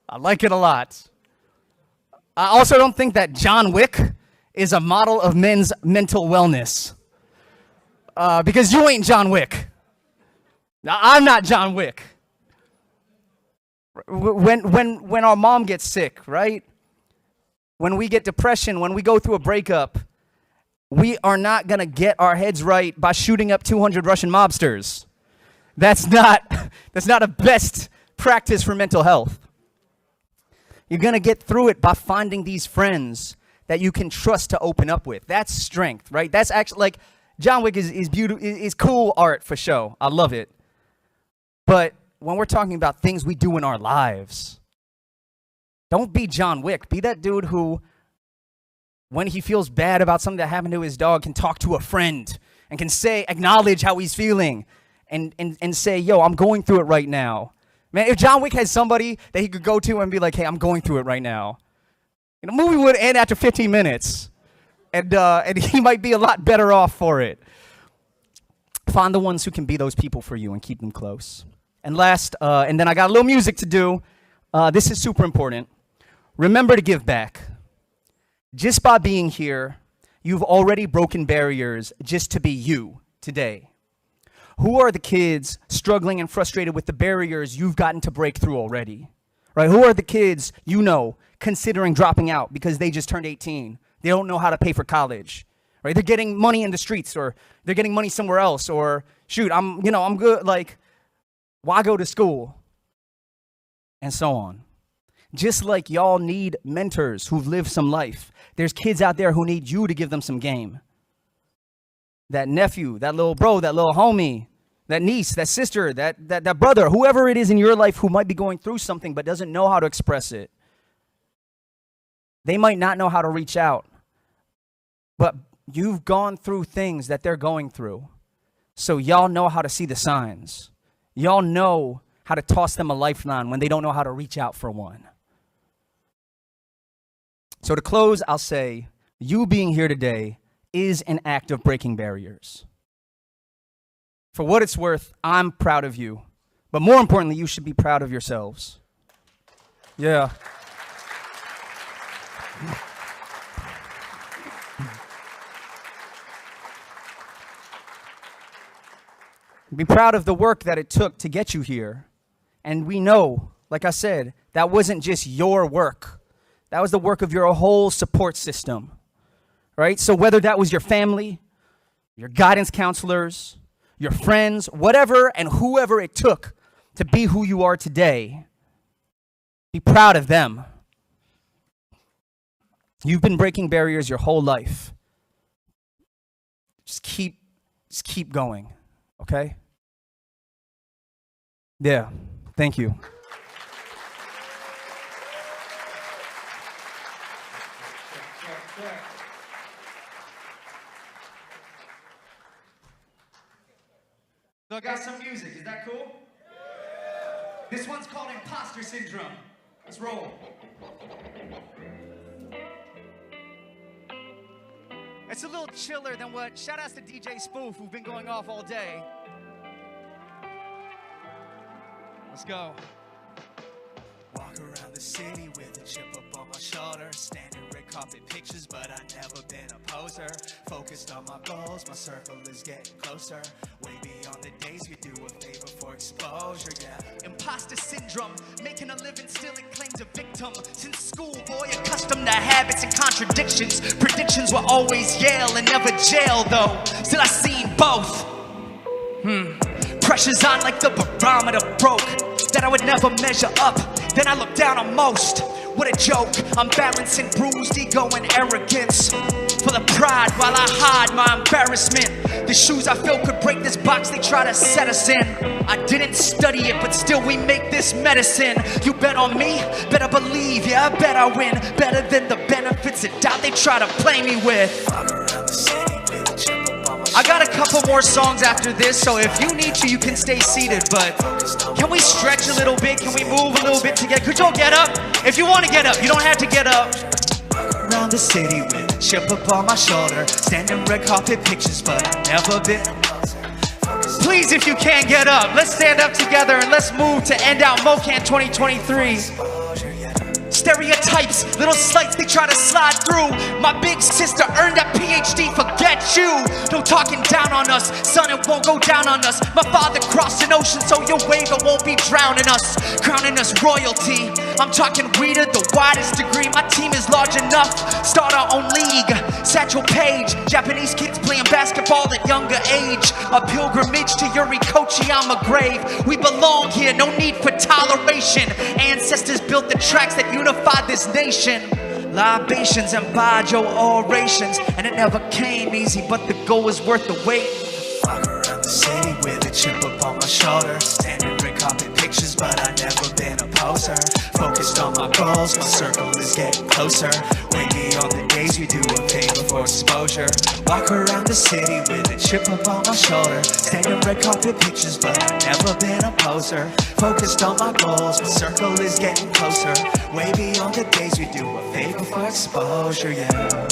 I like it a lot. I also don't think that John Wick is a model of men's mental wellness. Because you ain't John Wick. Now, I'm not John Wick. When our mom gets sick, right? When we get depression, when we go through a breakup, we are not going to get our heads right by shooting up 200 Russian mobsters. That's not a best practice for mental health. You're going to get through it by finding these friends that you can trust to open up with. That's strength, right? That's actually, like, John Wick is beautiful, is cool art for show. I love it. But when we're talking about things we do in our lives, don't be John Wick. Be that dude who, when he feels bad about something that happened to his dog, can talk to a friend and can acknowledge how he's feeling and say, yo, I'm going through it right now. Man, if John Wick had somebody that he could go to and be like, hey, I'm going through it right now, the movie would end after 15 minutes. And he might be a lot better off for it. Find the ones who can be those people for you and keep them close. And last, and then I got a little music to do. This is super important. Remember to give back. Just by being here, you've already broken barriers just to be you today. Who are the kids struggling and frustrated with the barriers you've gotten to break through already? Right? Who are the kids you know considering dropping out because they just turned 18? They don't know how to pay for college. Right? They're getting money in the streets, or they're getting money somewhere else, or shoot, I'm good, like, why go to school? And so on. Just like y'all need mentors who've lived some life, there's kids out there who need you to give them some game. That nephew, that little bro, that little homie, that niece, that sister, that brother, whoever it is in your life who might be going through something but doesn't know how to express it. They might not know how to reach out. But you've gone through things that they're going through. So y'all know how to see the signs. Y'all know how to toss them a lifeline when they don't know how to reach out for one. So to close, I'll say, you being here today is an act of breaking barriers. For what it's worth, I'm proud of you. But more importantly, you should be proud of yourselves. Yeah. Be proud of the work that it took to get you here. And we know, like I said, that wasn't just your work. That was the work of your whole support system, right? So whether that was your family, your guidance counselors, your friends, whatever and whoever it took to be who you are today, be proud of them. You've been breaking barriers your whole life. Just keep going, okay? Yeah, thank you. So I got some music, is that cool? This one's called Imposter Syndrome. Let's roll. It's a little chiller than what, shout outs to DJ Spoof, who've been going off all day. Let's go. Walk around the city with a chip up on my shoulder. Standing red carpet pictures, but I never been a poser. Focused on my goals, my circle is getting closer. Way beyond the days we do a favor for exposure, yeah. Imposter syndrome, making a living, stealing claims of victim. Since school, boy, accustomed to habits and contradictions. Predictions were always Yale and never jail, though. Still I seen both. Pressure's on like the barometer broke. That I would never measure up. Then I look down on most. What a joke. I'm balancing bruised ego and arrogance. Full of pride while I hide my embarrassment. The shoes I feel could break this box they try to set us in. I didn't study it, but still we make this medicine. You bet on me? Better believe, yeah, I bet I win. Better than the benefits of doubt they try to play me with. I got a couple more songs after this, so if you need to, you can stay seated, but can we stretch a little bit? Can we move a little bit together? Could y'all get up? If you want to get up, you don't have to get up. Around the city with a chip up on my shoulder. Standing red carpet pictures, but I've never been a poser. Please, if you can, get up. Let's stand up together and let's move to end out MOCAN 2023. Stereotypes, little slights they try to slide through. My big sister earned that PhD, forget you. No talking down on us, son, it won't go down on us. My father crossed an ocean, so your wave it won't be drowning us. Crowning us royalty, I'm talking we to the widest degree. My team is large enough, start our own league. Satchel Paige, Japanese kids playing basketball at younger age. A pilgrimage to Yuri Kochiyama grave. We belong here, no need for toleration. Ancestors built the tracks that unified this nation. Libations and Bajo orations, and it never came easy, but the goal was worth the wait. Walk around the city with a chip up on my shoulder. Standing red carpet pictures, but I never been a poser. Focused on my goals, my circle is getting closer. Way beyond the days we do a favor for exposure. Walk around the city with a chip up on my shoulder. Standing red carpet pictures, but I never been a poser. Focused on my goals, my circle is getting closer. Way beyond the days we do a favor for exposure, yeah.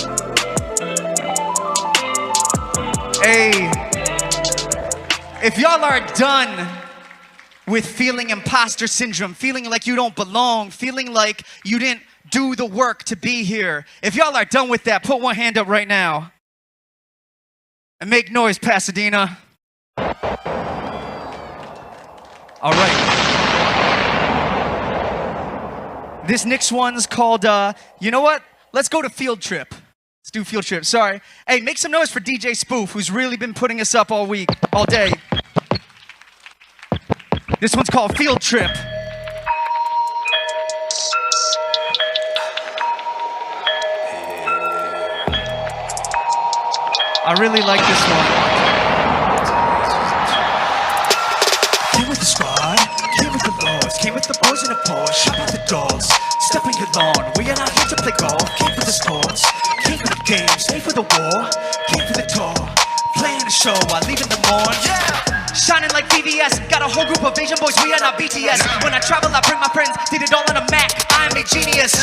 Hey, if y'all are done with feeling imposter syndrome, feeling like you don't belong, feeling like you didn't do the work to be here, if y'all are done with that, put one hand up right now. And make noise, Pasadena. All right. This next one's called, you know what? Let's go to Field Trip. Let's do Field Trip, sorry. Hey, make some noise for DJ Spoof, who's really been putting us up all week, all day. This one's called Field Trip. I really like this one. Get with the squad, get with the boys. Came with the boys in a Porsche, shop out the dogs. Step on your lawn, we are not here to play golf. Came for the sports, came for the games, stay for the war. Came for the tour, playing the show while leaving the morn. Yeah! Shining like VVS, got a whole group of Asian boys, we are not BTS. When I travel, I bring my friends, did it all on a Mac, I am a genius.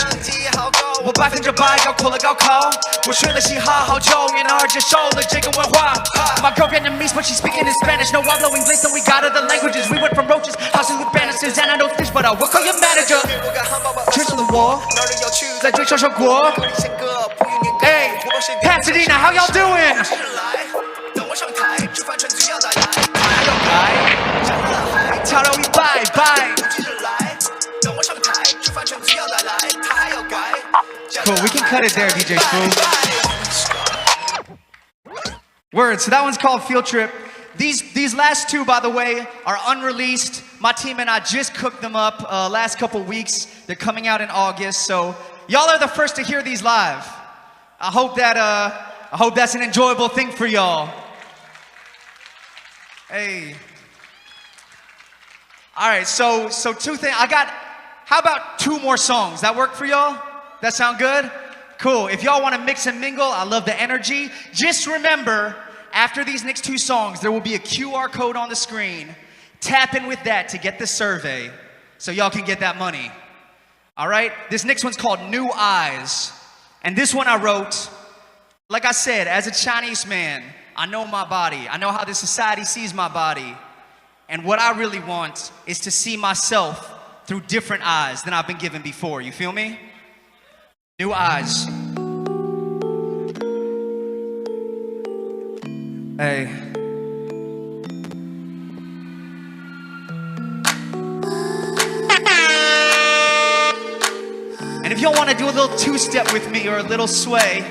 我百分之百要哭了高考，我学了嘻哈好久，也哪儿接受了这个文化。My girl Vietnamese, but she's speaking in Spanish. No, I'm blowing English, so we got other languages. We went from roaches, houses with banisters, and I don't fish, but I work on your manager. 追求的我，在追求生活。Hey, Pasadena, how y'all doing? 等我上台，吃饭纯粹要带来，还要改，跳到一拜拜。记得来，等我上台，吃饭纯粹要带来，他还要改。Cool, we can cut it there, DJ Screw. Word, so that one's called Field Trip. These last two, by the way, are unreleased. My team and I just cooked them up last couple weeks. They're coming out in August, so y'all are the first to hear these live. I hope that's an enjoyable thing for y'all. Hey. All right, so two things. How about two more songs? That work for y'all? That sound good? Cool. If y'all want to mix and mingle, I love the energy. Just remember, after these next two songs, there will be a QR code on the screen. Tap in with that to get the survey so y'all can get that money. All right? This next one's called New Eyes. And this one I wrote, like I said, as a Chinese man, I know my body. I know how this society sees my body. And what I really want is to see myself through different eyes than I've been given before. You feel me? New eyes. Hey. And if y'all want to do a little two-step with me or a little sway,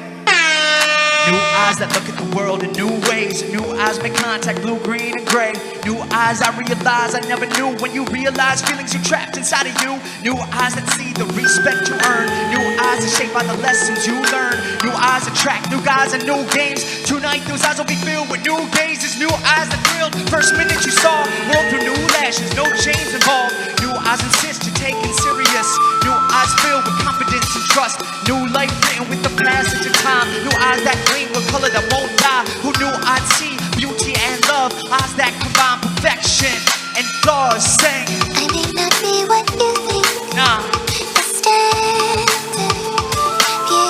new eyes that look at the world in new ways. New eyes make contact, blue, green, and gray. New eyes I realize I never knew. When you realize feelings are trapped inside of you. New eyes that see the respect you earn. New eyes are shaped by the lessons you learn. New eyes attract new guys and new games. Tonight those eyes will be filled with new gazes. New eyes that thrilled first minute you saw. World through new lashes, no chains involved. New eyes insist you're taken serious. New eyes filled with confidence and trust. New life written with the passage of time. New eyes that gleam with color that won't die. Who knew I'd see beauty and love? Eyes that combine perfection and flaws. Sing. I may not be what you think. Nah. The standard beauty.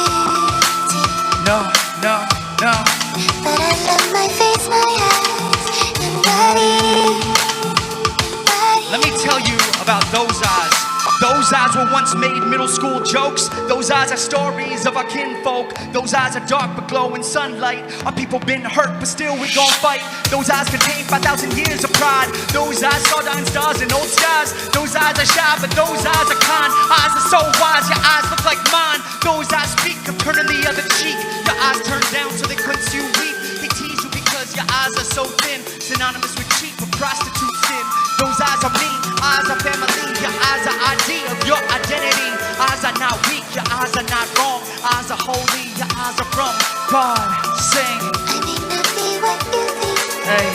No. But I love my face, my eyes, and body. Let me tell you about those eyes. Those eyes were once made middle school jokes. Those eyes are stories of our kinfolk. Those eyes are dark but glow in sunlight. Our people been hurt but still we gon' fight. Those eyes contain 5,000 years of pride. Those eyes saw dying stars in old skies. Those eyes are shy but those eyes are kind. Eyes are so wise, your eyes look like mine. Those eyes speak of turning the other cheek. Your eyes turn down so they quench you weep. They tease you because your eyes are so thin. Synonymous with cheap but prostitute sin. Those eyes are me, eyes are family. Your eyes are ID of your identity. Eyes are not weak, your eyes are not wrong. Eyes are holy, your eyes are from God. Sing. I may not be what you think. Hey.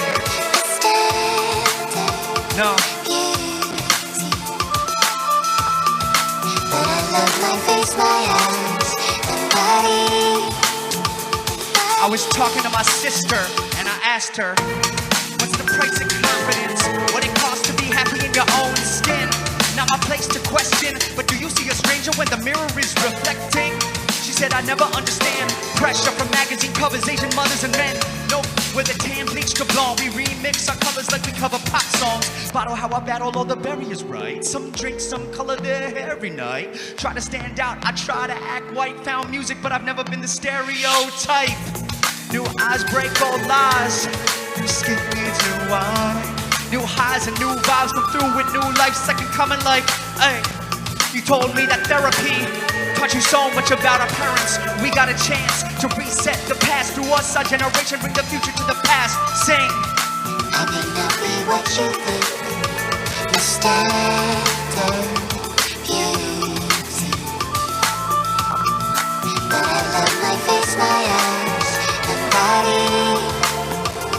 The standard No. beauty. But I love my face, my eyes, and body. I was talking to my sister and I asked her, what's the price of confidence? What it costs to be happy in your own skin? Not my place to question, but do you see a stranger when the mirror is reflecting? She said I never understand pressure from magazine covers, Asian mothers and men. Nope, we're the tan bleached to blonde. We remix our colors like we cover pop songs. Bottle how I battle all the barriers right. Some drink, some color their hair every night. Try to stand out, I try to act white. Found music, but I've never been the stereotype. New eyes break all lies. New skin needs new wine. New highs and new vibes come through with new life. Second coming like, hey. You told me that therapy taught you so much about our parents. We got a chance to reset the past. Through us, our generation, bring the future to the past. Sing. I may not be what you think. The standard beauty. But I love my face, my eyes, and body.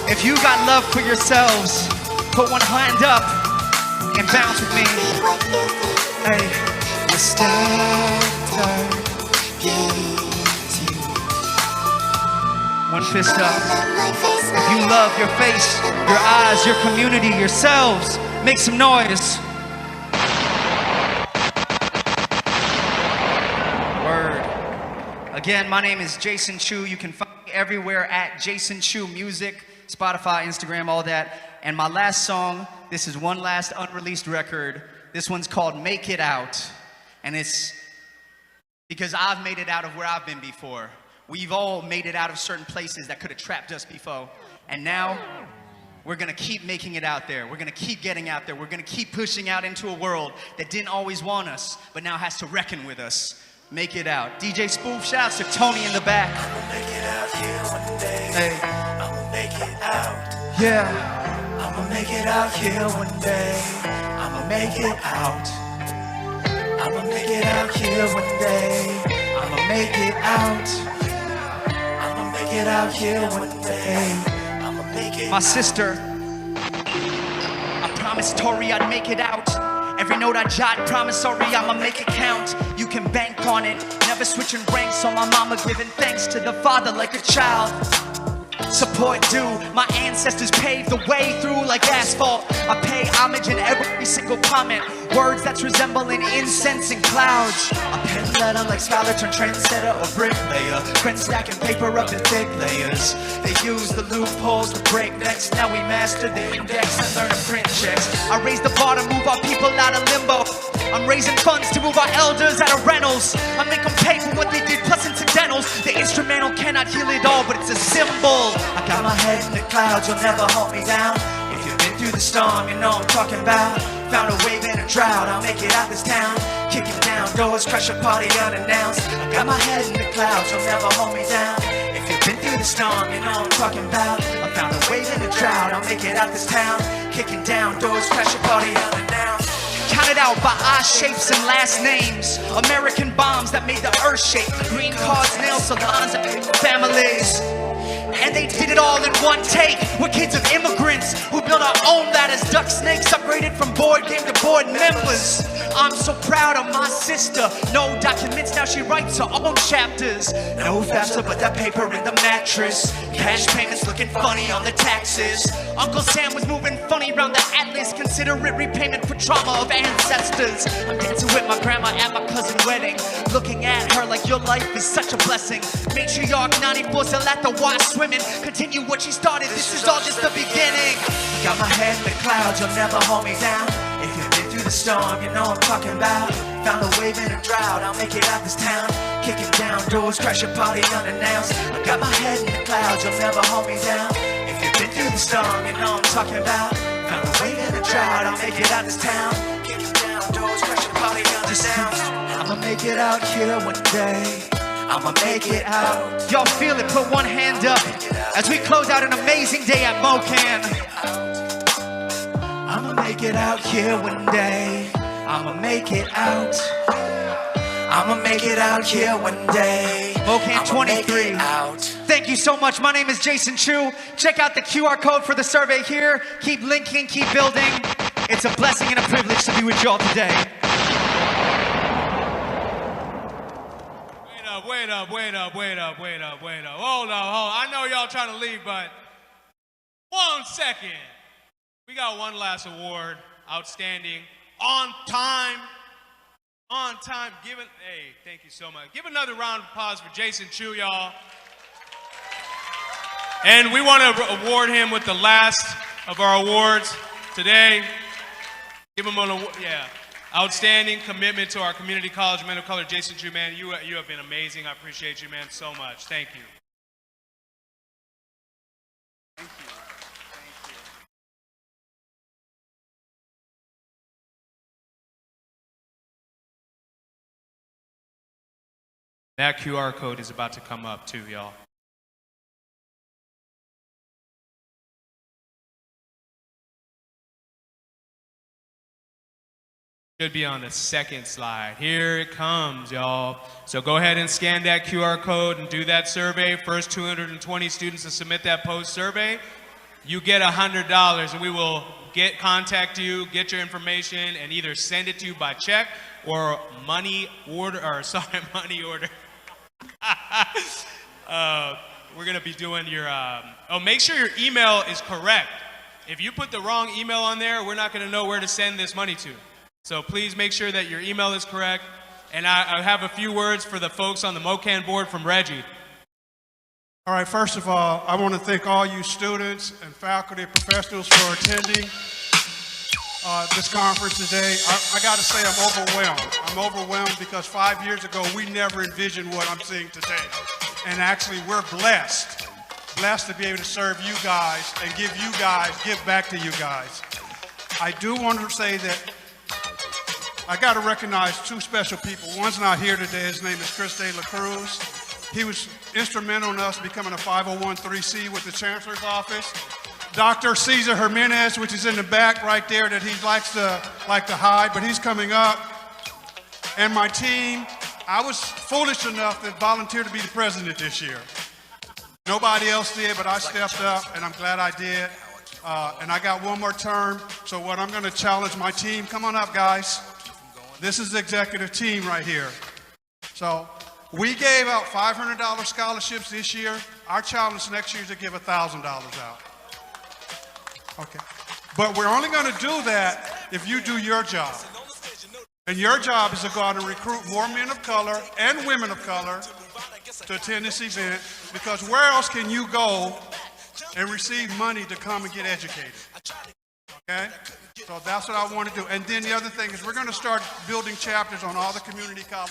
If you got love for yourselves, put one hand up. and bounce with me. Hey, The standard is you. one fist up. My face, my If you love your face, your eyes, your community, yourselves, make some noise. Word. Again, my name is Jason Chu. You can find me everywhere at Jason Chu Music, Spotify, Instagram, all that. And my last song, this is one last unreleased record. This one's called Make It Out. And it's because I've made it out of where I've been before. We've all made it out of certain places that could have trapped us before. And now, we're gonna keep making it out there. We're gonna keep getting out there. We're gonna keep pushing out into a world that didn't always want us, but now has to reckon with us. Make it out. DJ Spoof, shouts to Tony in the back. Make it out here one day. Hey, I'ma make it out. yeah. I'ma make it out here one day. I'ma make it out. I'ma make it out here one day. I'ma make it out. I'ma make it out here one day. I'ma make it My sister, I promised Tori I'd make it out. Every note I jot, promissory, I'ma make it count. You can bank on it, never switching ranks on my mama, giving thanks to the father like a child. Support due, my ancestors paved the way through like asphalt. I pay homage in every single comment. Words that's resembling incense and clouds. A pen letter like scholar turn trendsetter or bricklayer. Friends stacking paper up in thick layers. They use the loopholes to break necks. Now we mastered the index and learn to print checks. I raise the bar to move our people out of limbo. I'm raising funds to move our elders out of rentals. I make them pay for what they did plus incidentals. The instrumental cannot heal it all, but it's a symbol. I got my head in the clouds, you'll never hold me down. If you've been through the storm, you know I'm talking about. Found a wave in a drought, I'll make it out this town. Kicking down doors, crush a party unannounced. I got my head in the clouds, you'll never hold me down. If you've been through the storm, you know I'm talking about. I found a wave in a drought, I'll make it out this town. Kicking down doors, crush a party unannounced. Counted out by eye shapes and last names. American bombs that made the earth shake. Green cards, nail salons, and families. And they did it all in one take. We're kids of immigrants who built our own ladders, duck snakes, upgraded from board game to board members. I'm so proud of my sister. No documents, now she writes her own chapters. No FAFSA, but that paper in the mattress. Cash payments looking funny on the taxes. Uncle Sam was moving funny around the atlas. Consider it repayment for trauma of ancestors. I'm dancing with my grandma at my cousin's wedding. Looking at her like your life is such a blessing. Matriarch 94 still at the Y swimming. Continue what she started, this is all just the beginning. Got my head in the clouds, you'll never hold me down. If you've been through the storm, you know I'm talking about. Found a wave in a drought, I'll make it out this town. Kicking down doors, crash a party unannounced. I got my head in the clouds, you'll never hold me down. If you've been through the storm, you know I'm talking about. Found a wave in a drought, I'll make it out this town. Kicking down doors, crash a party unannounced. I'ma make it out here one day. I'ma make it out. Y'all feel it, put one hand up as we close out an amazing day at MOCAN. I'ma make it out here one day. I'ma make it out. I'ma make it out here one day. MOCAN 23. Thank you so much. My name is Jason Chu. Check out the QR code for the survey here. Keep linking, keep building. It's a blessing and a privilege to be with y'all today. Wait up. Hold on. I know y'all trying to leave, but 1 second. We got one last award. Outstanding. On time. Hey, thank you so much. Give another round of applause for Jason Chu, y'all. And we want to award him with the last of our awards today. Give him an award, yeah. Outstanding commitment to our community college men of color. Jason Chu, man, you have been amazing. I appreciate you, man, so much. Thank you. Thank you. That QR code is about to come up too, y'all. Should be on the second slide. Here it comes, y'all. So go ahead and scan that QR code and do that survey. First 220 students to submit that post survey, you get $100, and we will contact you, get your information, and either send it to you by check or money order. We're gonna be doing your. Make sure your email is correct. If you put the wrong email on there, we're not gonna know where to send this money to. So please make sure that your email is correct. And I have a few words for the folks on the MOCAN board from Reggie. All right, first of all, I want to thank all you students and faculty and professionals for attending this conference today. I got to say I'm overwhelmed. I'm overwhelmed because 5 years ago, we never envisioned what I'm seeing today. And actually, we're blessed to be able to serve you guys and give back to you guys. I do want to say that I got to recognize two special people. One's not here today. His name is Chris De La Cruz. He was instrumental in us becoming a 501(c) with the Chancellor's Office. Dr. Cesar Jimenez, which is in the back right there, that he likes to hide, but he's coming up. And my team, I was foolish enough to volunteer to be the president this year. Nobody else did, but I stepped up, and I'm glad I did. And I got one more term, so what I'm going to challenge my team, come on up, guys. This is the executive team right here. So we gave out $500 scholarships this year. Our challenge next year is to give $1,000 out. Okay. But we're only going to do that if you do your job. And your job is to go out and recruit more men of color and women of color to attend this event, because where else can you go and receive money to come and get educated? Okay? So that's what I want to do. And then the other thing is we're going to start building chapters on all the community college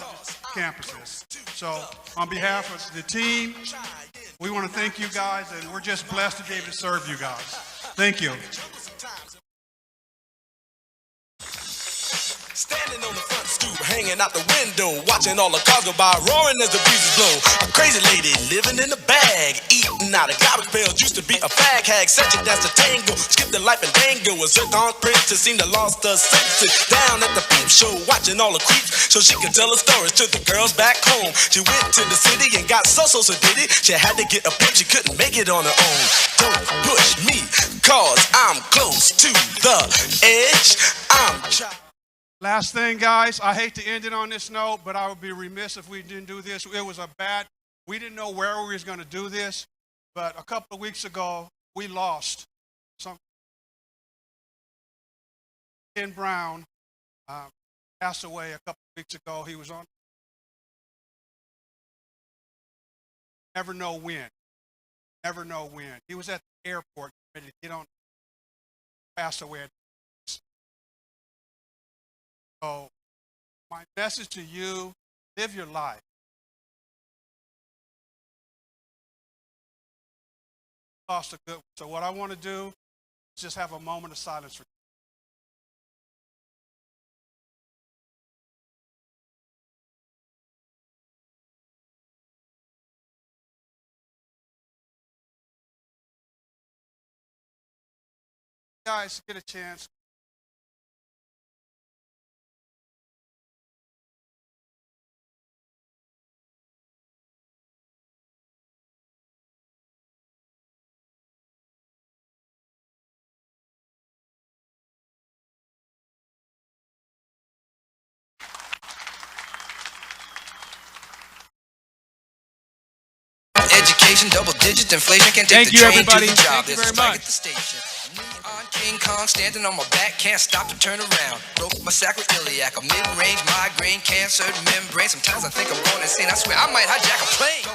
campuses. So on behalf of the team, we want to thank you guys, and we're just blessed to be able to serve you guys. Thank you. Standing on the front stoop, hanging out the window, watching all the cars go by, roaring as the breezes blow. A crazy lady living in a bag, eating out of garbage pails, used to be a fag hag, such a dance to tango, skipped the life and dango, a zircon princess seemed to lost her senses. Down at the peep show, watching all the creeps, so she could tell her stories to the girls back home. She went to the city and got so did it. She had to get a pimp, she couldn't make it on her own. Don't push me, cause I'm close to the edge. I'm trying. Last thing, guys, I hate to end it on this note, but I would be remiss if we didn't do this. It was we didn't know where we was going to do this, but a couple of weeks ago, we lost some. Ken Brown passed away a couple of weeks ago. He was on. Never know when. Never know when. He was at the airport ready to get on. Passed away. So my message to you, live your life. Lost a good one. So what I want to do is just have a moment of silence for you. Guys, get a chance. Education, double digit inflation, can't take Thank the you, train everybody. to the job. Thank you There's a very strike much. at the station. Neon King Kong standing on my back, can't stop to turn around. Broke my sacroiliac, a mid-range migraine, cancer membrane. Sometimes I think I'm going insane. I swear I might hijack a plane.